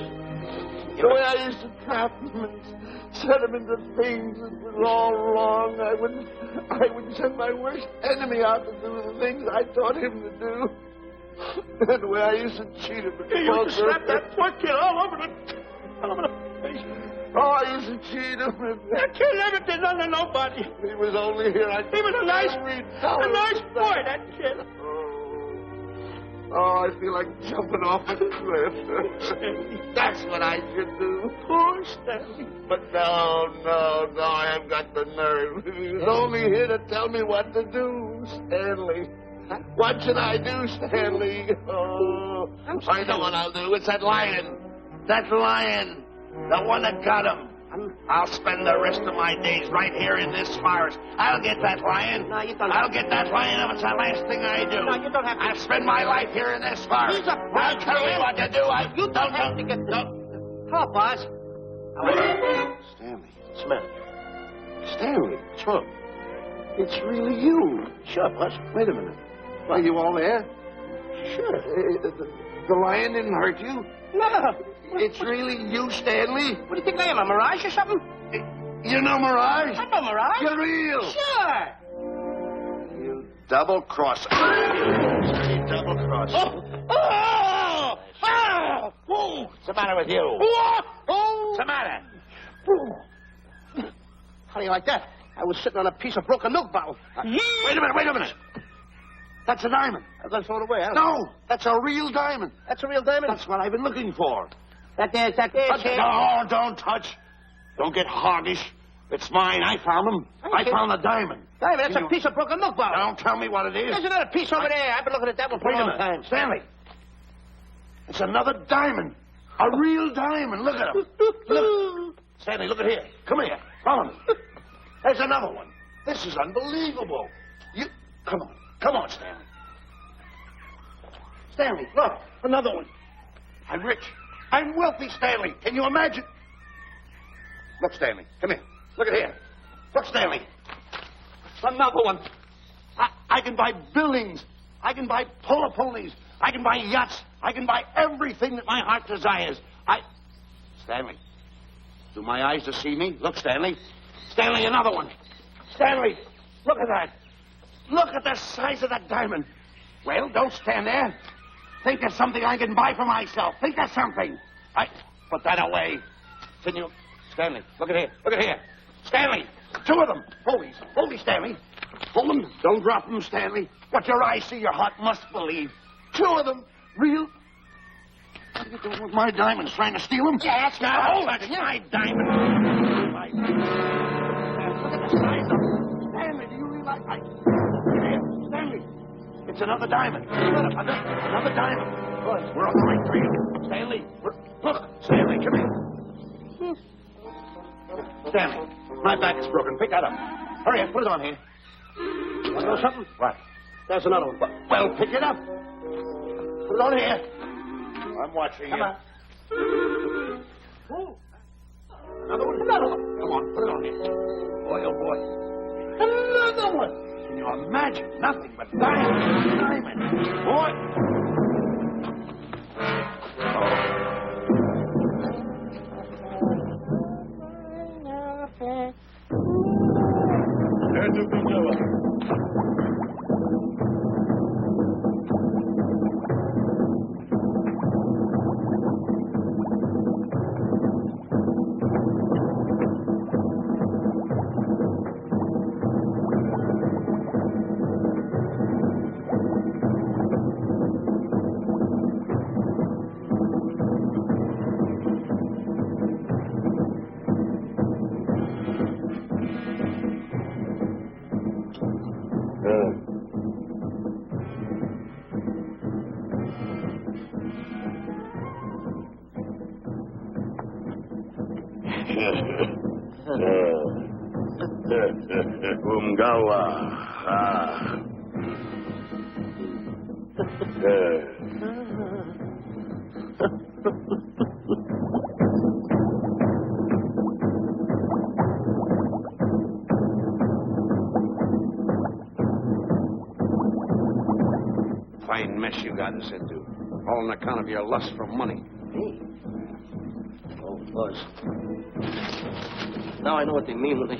The way I used to trap him and set him into things that was all wrong. I would send my worst enemy out to do the things I taught him to do. And the way I used to cheat him. You used to slap that poor kid all over the face. Oh, I used to cheat him. That kid never did nothing to nobody. He was only here. He was a nice boy, that kid. Oh, I feel like jumping off a cliff. That's what I should do. Poor Stanley. But no, I haven't got the nerve. He was only here to tell me what to do, Stanley. What should I do, Stanley? Oh, I know what I'll do. It's that lion. That lion. The one that got him. I'll spend the rest of my days right here in this forest. I'll get that lion. No, you don't. I'll get that lion if it's the last thing I do. No, you don't have to. I'll spend my life here in this forest. He's a I'll tell you what to do. You don't have to get the... Hello, boss. Stanley. What's the matter? Stanley. Sure. It's really you. Sure, boss. Wait a minute. Are you all there? Sure. The lion didn't hurt you? No. It's really you, Stanley? What do you think I am, a mirage or something? You know Mirage? I know mirage. You're real. Sure. You double-crosser. You double-crosser. Oh! What's the matter with you? What's the matter? How do you like that? I was sitting on a piece of broken milk bottle. Wait a minute. That's a diamond. Let's throw it away. No, that's a real diamond. That's a real diamond? That's what I've been looking for. That there. No, don't touch. Don't get hoggish. It's mine. I found them. I found the diamond. Diamond, that's a piece of broken milk bottle. Don't tell me what it is. There's another piece over there. I've been looking at that one for a long time. Stanley. It's another diamond. A real diamond. Look at him. Look. Stanley, look at here. Come here. Follow me. There's another one. This is unbelievable. Come on, Stanley. Stanley, look. Another one. I'm rich. I'm wealthy, Stanley. Can you imagine? Look, Stanley. Come here. Look at here. Look, Stanley. Another one. I can buy buildings. I can buy polo ponies. I can buy yachts. I can buy everything that my heart desires. Stanley. Do my eyes deceive me? Look, Stanley. Stanley, another one. Stanley, look at that. Look at the size of that diamond. Well, don't stand there. Think of something I can buy for myself. Think of something. Put that away. Can you... Stanley, look at here. Look at here. Stanley, two of them. Hold these, Stanley. Hold them. Don't drop them, Stanley. What your eyes see, your heart must believe. Two of them. Real... What are you doing with my diamonds? Trying to steal them? Yes, Now, hold it. My diamond. My diamond. Look at the size of them. Stanley, do you realize... Stanley, it's another diamond. Another diamond. Good. We're on the right trail. Stanley, look. Stanley, come here. Stanley, my back is broken. Pick that up. Hurry up. Put it on here. You know something? What? There's another one. Well, pick it up. Put it on here. I'm watching you. Come on. Another one. Come on, put it on here. Boy, oh boy. Another one. Can you imagine? Nothing but diamond. Boy. Umgawa. Fine mess you got us into. All on account of your lust for money. Me? Oh, Buzz. Now I know what they mean when they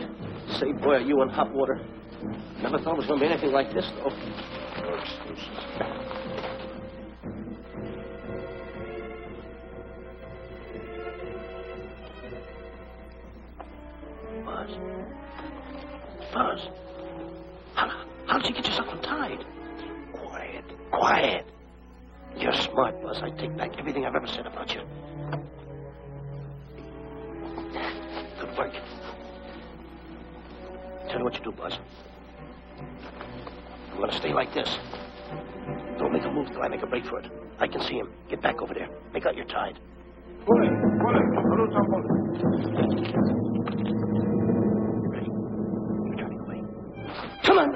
say, boy, are you in hot water. Never thought it was going to be anything like this, though. No excuses. Buzz. How did you get yourself untied? Quiet. You're smart, Buzz. I take back everything I've ever said about you. Good work. Tell me what you do, Buzz. I'm going to stay like this. Don't make a move till I make a break for it. I can see him. Get back over there. Make out you're tied. Ready? You're turning away. Come on.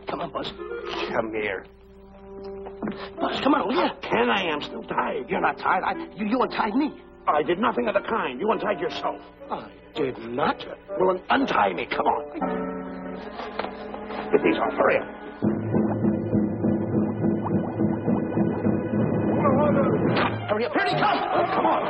Come on, Buzz. Come here. Buzz, come on, will you? Can I? I'm still tied. You're not tied. You untied me. I did nothing of the kind. You untied yourself. I did not. Well, untie me. Come on. Get these off. Hurry up. Hurry up. Here he comes. Oh, come on.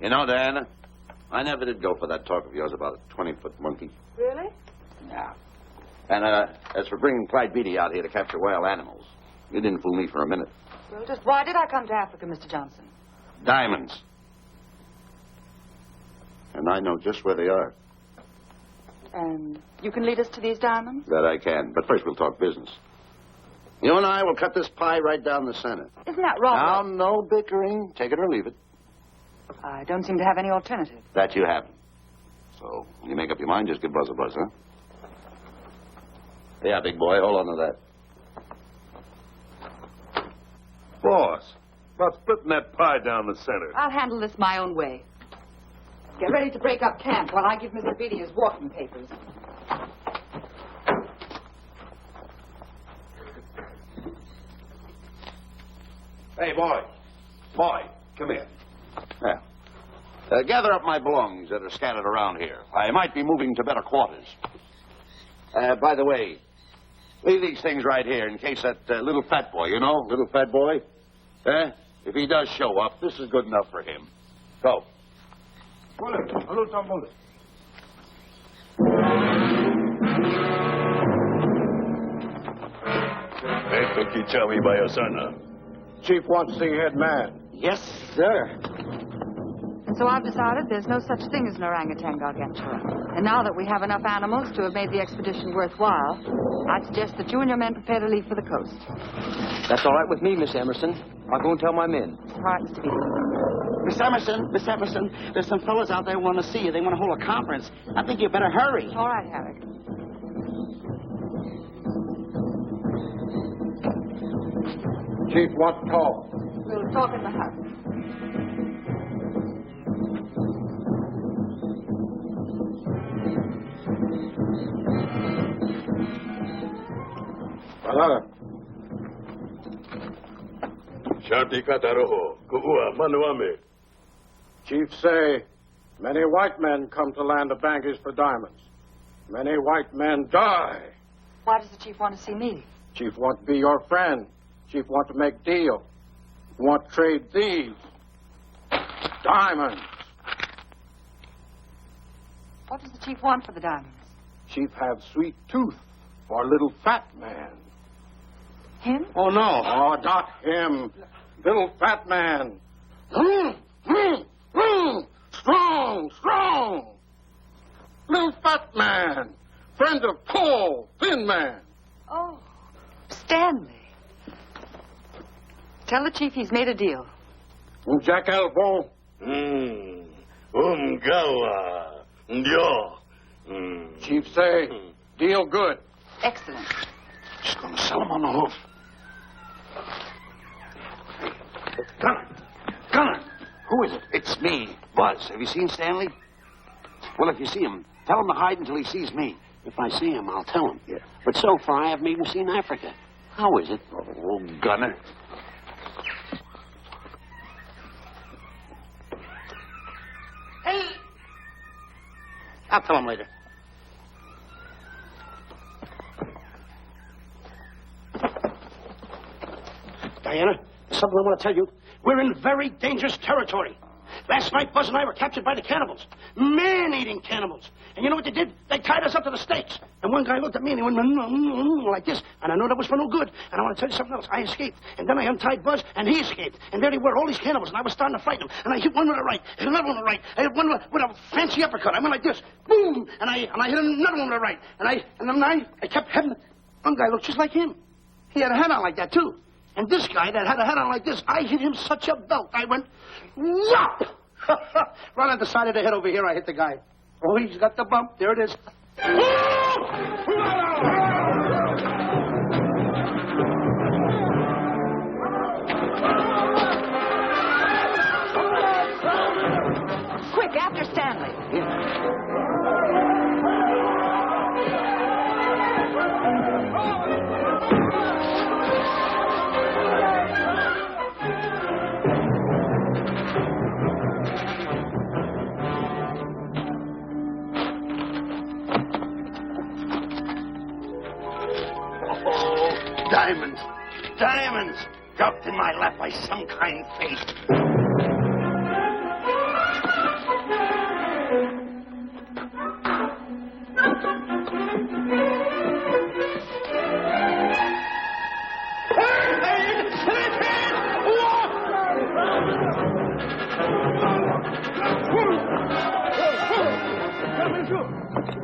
You know, Diana, I never did go for that talk of yours about a 20-foot monkey. Really? Yeah. And as for bringing Clyde Beatty out here to capture wild animals, you didn't fool me for a minute. Well, just why did I come to Africa, Mr. Johnson? Diamonds. And I know just where they are. And you can lead us to these diamonds? That I can. But first we'll talk business. You and I will cut this pie right down the center. Isn't that wrong? Now, no bickering. Take it or leave it. I don't seem to have any alternative. That you haven't. So, when you make up your mind, just give Buzz a buzz, huh? Yeah, big boy, hold on to that. Boss, about splitting that pie down the center. I'll handle this my own way. Get ready to break up camp while I give Mr. Beatty his walking papers. Hey, boy. Boy, come here. Yeah. Gather up my belongings that are scattered around here. I might be moving to better quarters. By the way, leave these things right here in case that little fat boy, little fat boy, if he does show up, this is good enough for him. Go. Chief wants to see head man. Yes, sir. So I've decided there's no such thing as an orangutan gargantua. And now that we have enough animals to have made the expedition worthwhile, I'd suggest that you and your men prepare to leave for the coast. That's all right with me, Miss Emerson. I'll go and tell my men. All right, Mr. Beatty. Miss Emerson, there's some fellas out there who want to see you. They want to hold a conference. I think you better hurry. All right, Harry. Chief wants to talk. We'll talk in the hut. Shanti Kataroho, Kuua, Manuame. Chief say, Many white men come to land of Bangers for diamonds. Many white men die. Why does the chief want to see me? Chief want to be your friend. Chief want to make deal. Want to trade these diamonds. What does the chief want for the diamonds? Chief have sweet tooth for little fat man. Him? Oh, no. Oh, not him. Little fat man. Strong, strong. Little fat man. Friend of Paul, thin man. Oh, Stanley. Tell the chief he's made a deal. Jack Elbow. Gawa. Yo. Chief say, deal good. Excellent. Just going to sell him on the hoof. Gunner. Who is it? It's me, Buzz. Have you seen Stanley? Well, if you see him, tell him to hide until he sees me. If I see him, I'll tell him. Yeah. But so far, I haven't even seen Africa. How is it? Oh, Gunner. Hey! I'll tell him later. Diana, there's something I want to tell you. We're in very dangerous territory. Last night, Buzz and I were captured by the cannibals. Man-eating cannibals. And you know what they did? They tied us up to the stakes. And one guy looked at me and he went like this. And I know that was for no good. And I want to tell you something else. I escaped. And then I untied Buzz and he escaped. And there they were, all these cannibals. And I was starting to fight them. And I hit one with a right. Hit another one with a right. I hit one with a fancy uppercut. I went like this. Boom! And I hit another one with a right. And then I kept having... One guy looked just like him. He had a hat on like that, too. And this guy that had a hat on like this, I hit him such a belt. I went, whop! Right on the side of the head over here, I hit the guy. Oh, he's got the bump. There it is. Quick, after Stanley. Diamonds. Diamonds. Dropped in my lap by some kind fate.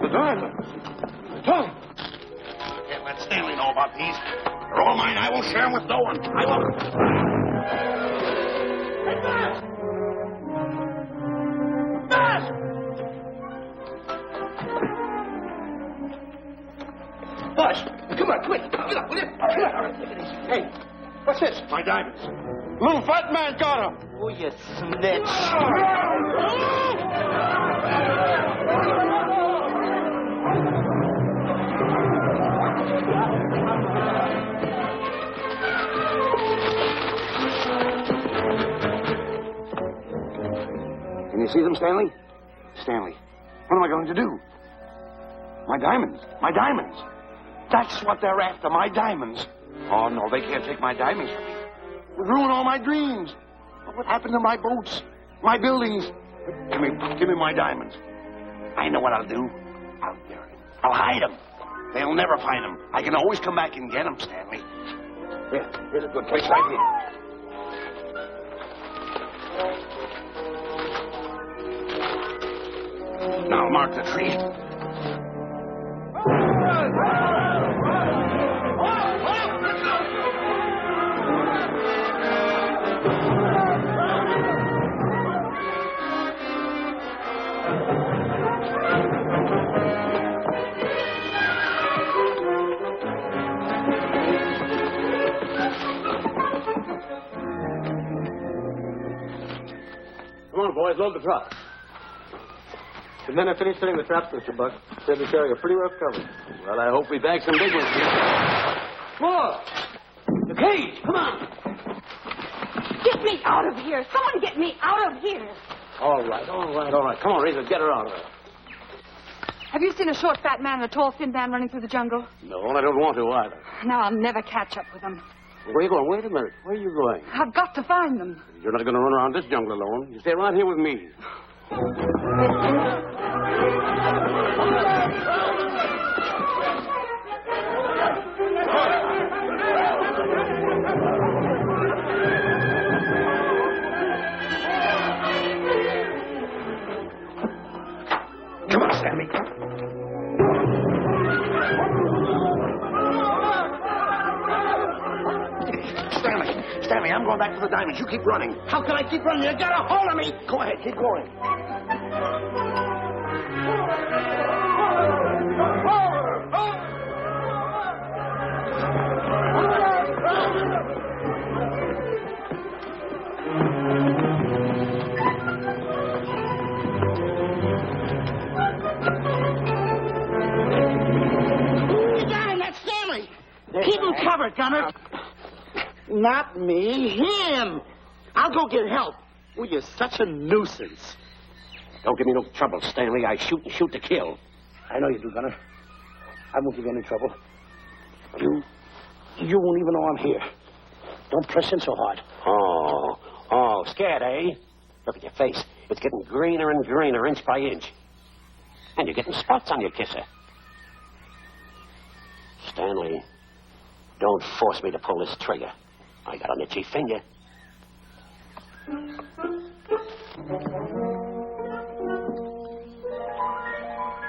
The diamonds. Tom. Can't let Stanley know about these. They're all mine. I won't share them with no one. I won't. Hey, Buzz! Buzz! Buzz, come on, quick. Get up, will you? Get up. Hey, what's this? My diamonds. Little fat man got him. Oh, you snitch. Can you see them, Stanley? Stanley, what am I going to do? My diamonds. My diamonds. That's what they're after, my diamonds. Oh, no, they can't take my diamonds from me. It would ruin all my dreams. What happened to my boats? My buildings? Give me my diamonds. I know what I'll do. I'll bury them. I'll hide them. They'll never find them. I can always come back and get them, Stanley. Here's a good place right here. Now mark the tree. Come on, boys, load the truck. The men have finished setting the traps, Mr. Buck. They'll be carrying a pretty rough cover. Well, I hope we bag some big ones here. More! The cage! Come on! Get me out of here! Someone get me out of here! All right. Come on, Razor, get her out of there. Have you seen a short, fat man and a tall, thin man running through the jungle? No, and I don't want to either. Now I'll never catch up with them. Where are you going? Wait a minute. Where are you going? I've got to find them. You're not going to run around this jungle alone. You stay right here with me. Come on, Stanley. Stanley, I'm going back to the diamonds. You keep running. How can I keep running? You got a hold of me. Go ahead, keep going. You got him. That's Stanley. Keep him covered, Gunner. Not me, him. I'll go get help. Oh, you're such a nuisance. Don't give me no trouble, Stanley. I shoot and shoot to kill. I know you do, Gunner. I won't give you any trouble. You won't even know I'm here. Don't press in so hard. Oh, scared, eh? Look at your face. It's getting greener and greener, inch by inch. And you're getting spots on your kisser. Stanley, don't force me to pull this trigger. I got an itchy finger.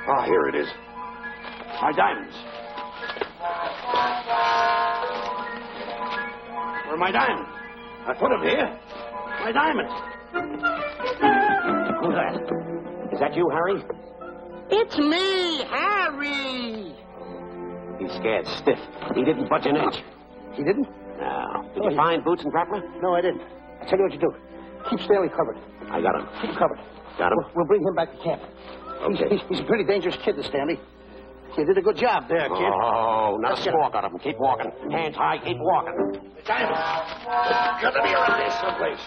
Ah, here it is. My diamonds. Where are my diamonds? I put them here. My diamonds. Who's that? Is that you, Harry? It's me, Harry. He's scared stiff. He didn't budge an inch. He didn't? No. Did you find Boots and Grappler? No, I didn't. I'll tell you what you do. Keep Stanley covered. I got him. Keep him covered. Got him? We'll bring him back to camp. Okay. He's a pretty dangerous kid, this Stanley. You did a good job there, kid. Oh, not a squawk out of him. Keep walking. Hands high, keep walking. Diamonds. There's got to be around here someplace.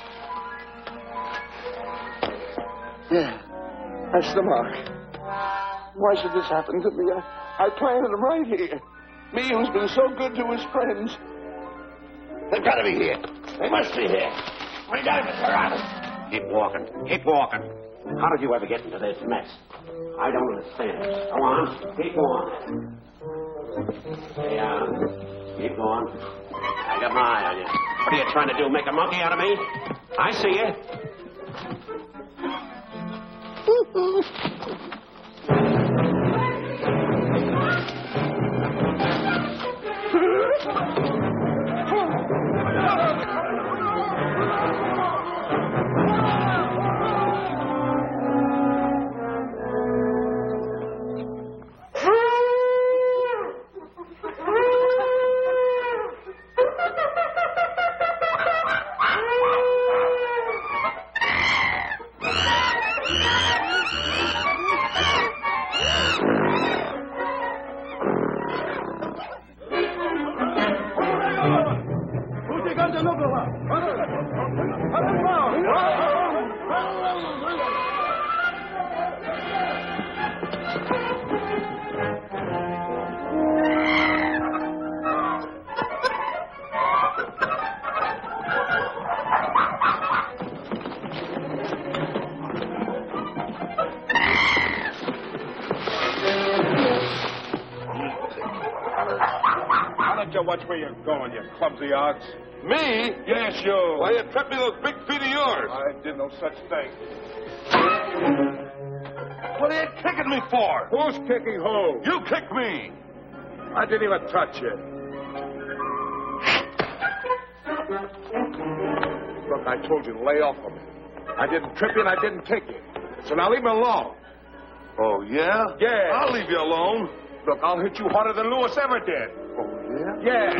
Yeah, that's the mark. Why should this happen to me? I planted them right here. Me, who's been so good to his friends. They've got to be here. They must be here. My diamonds are out. Keep walking. Keep walking. How did you ever get into this mess? I don't understand. Go on. Keep going. Stay on. Keep going. I got my eye on you. What are you trying to do? Make a monkey out of me? I see you. Watch where you're going, you clumsy ox. Me? Yes, you. Why, you tripped me those big feet of yours. I did no such thing. What are you kicking me for? Who's kicking who? You kicked me. I didn't even touch you. Look, I told you to lay off of me. I didn't trip you and I didn't kick you. So now leave me alone. Oh, yeah? Yeah. I'll leave you alone. Look, I'll hit you harder than Lewis ever did. Oh, yeah? Yeah.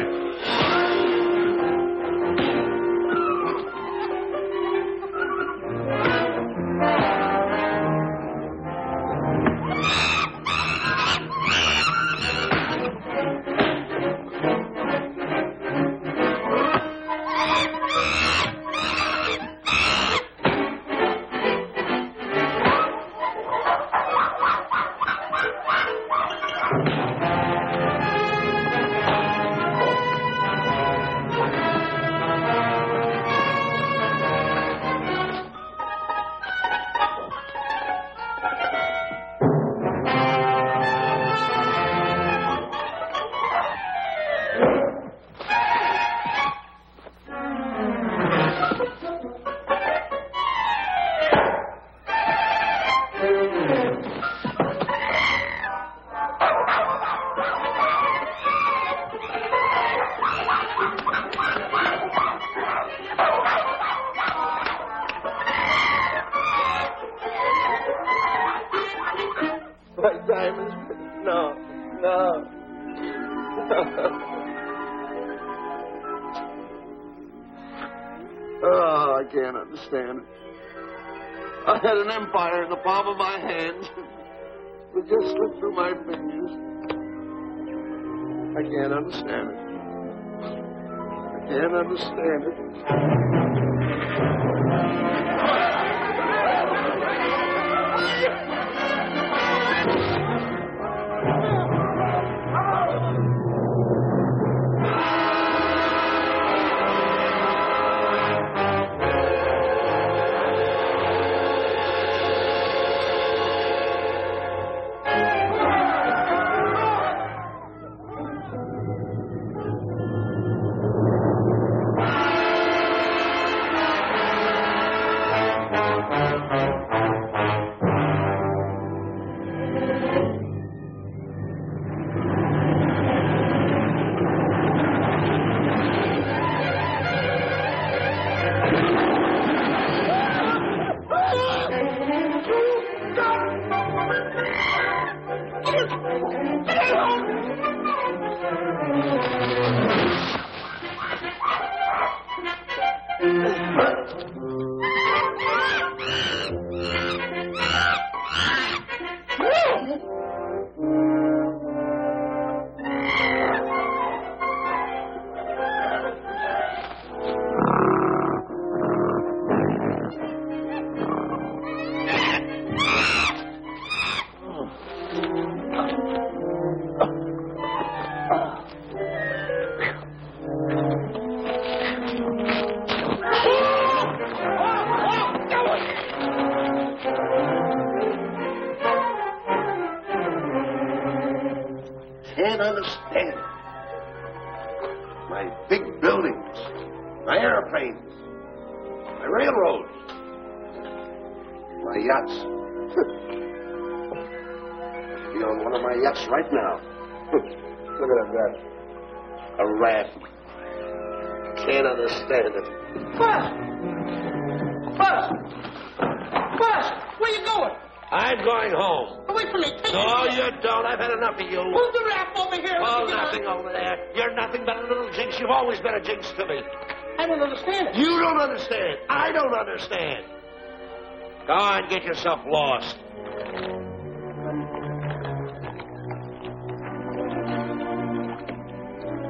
Oh, I can't understand it. I had an empire in the palm of my hand. It just slipped through my fingers. I can't understand it. I can't understand it. Can't understand it. My big buildings, my airplanes, my railroads, my yachts. Be on one of my yachts right now. Look at that rat. A rat. Can't understand it. Buzz, where you going? I'm going home. Wait for me. No, you don't. I've had enough of you. Move the rap over here. Oh, nothing over there. You're nothing but a little jinx. You've always been a jinx to me. I don't understand it. You don't understand. I don't understand. Go on, get yourself lost.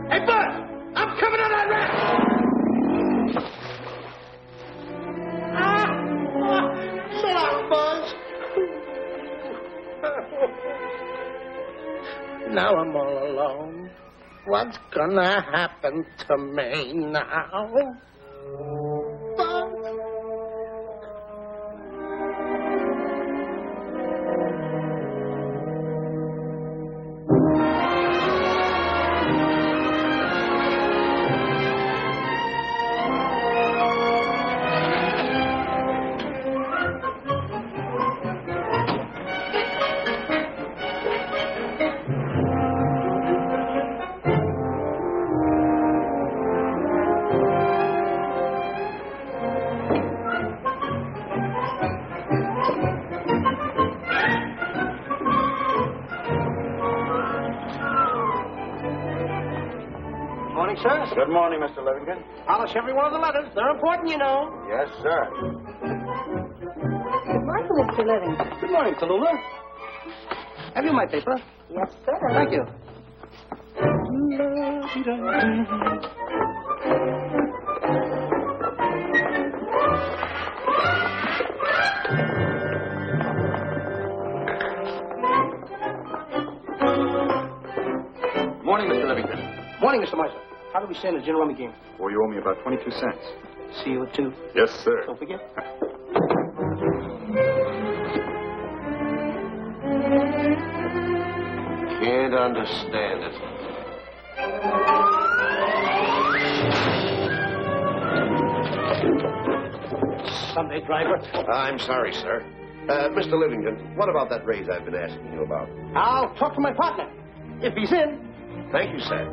Hey, Buzz, I'm coming on that rap. Shut up, Buzz. Now I'm all alone. What's gonna happen to me now? Buzz? Sir? Good morning, Mr. Livington. Polish every one of the letters. They're important, you know. Yes, sir. Good morning, Mr. Livington. Good morning, Tallulah. Have you my paper? Yes, sir. Thank you. Morning, Mr. Livington. Morning, Mr. Marshall. How do we stand the gin rummy game? Well, you owe me about 22 cents. See you at 2. Yes, sir. Don't forget. Can't understand it. Sunday driver. I'm sorry, sir. Mr. Livington, what about that raise I've been asking you about? I'll talk to my partner. If he's in. Thank you, sir.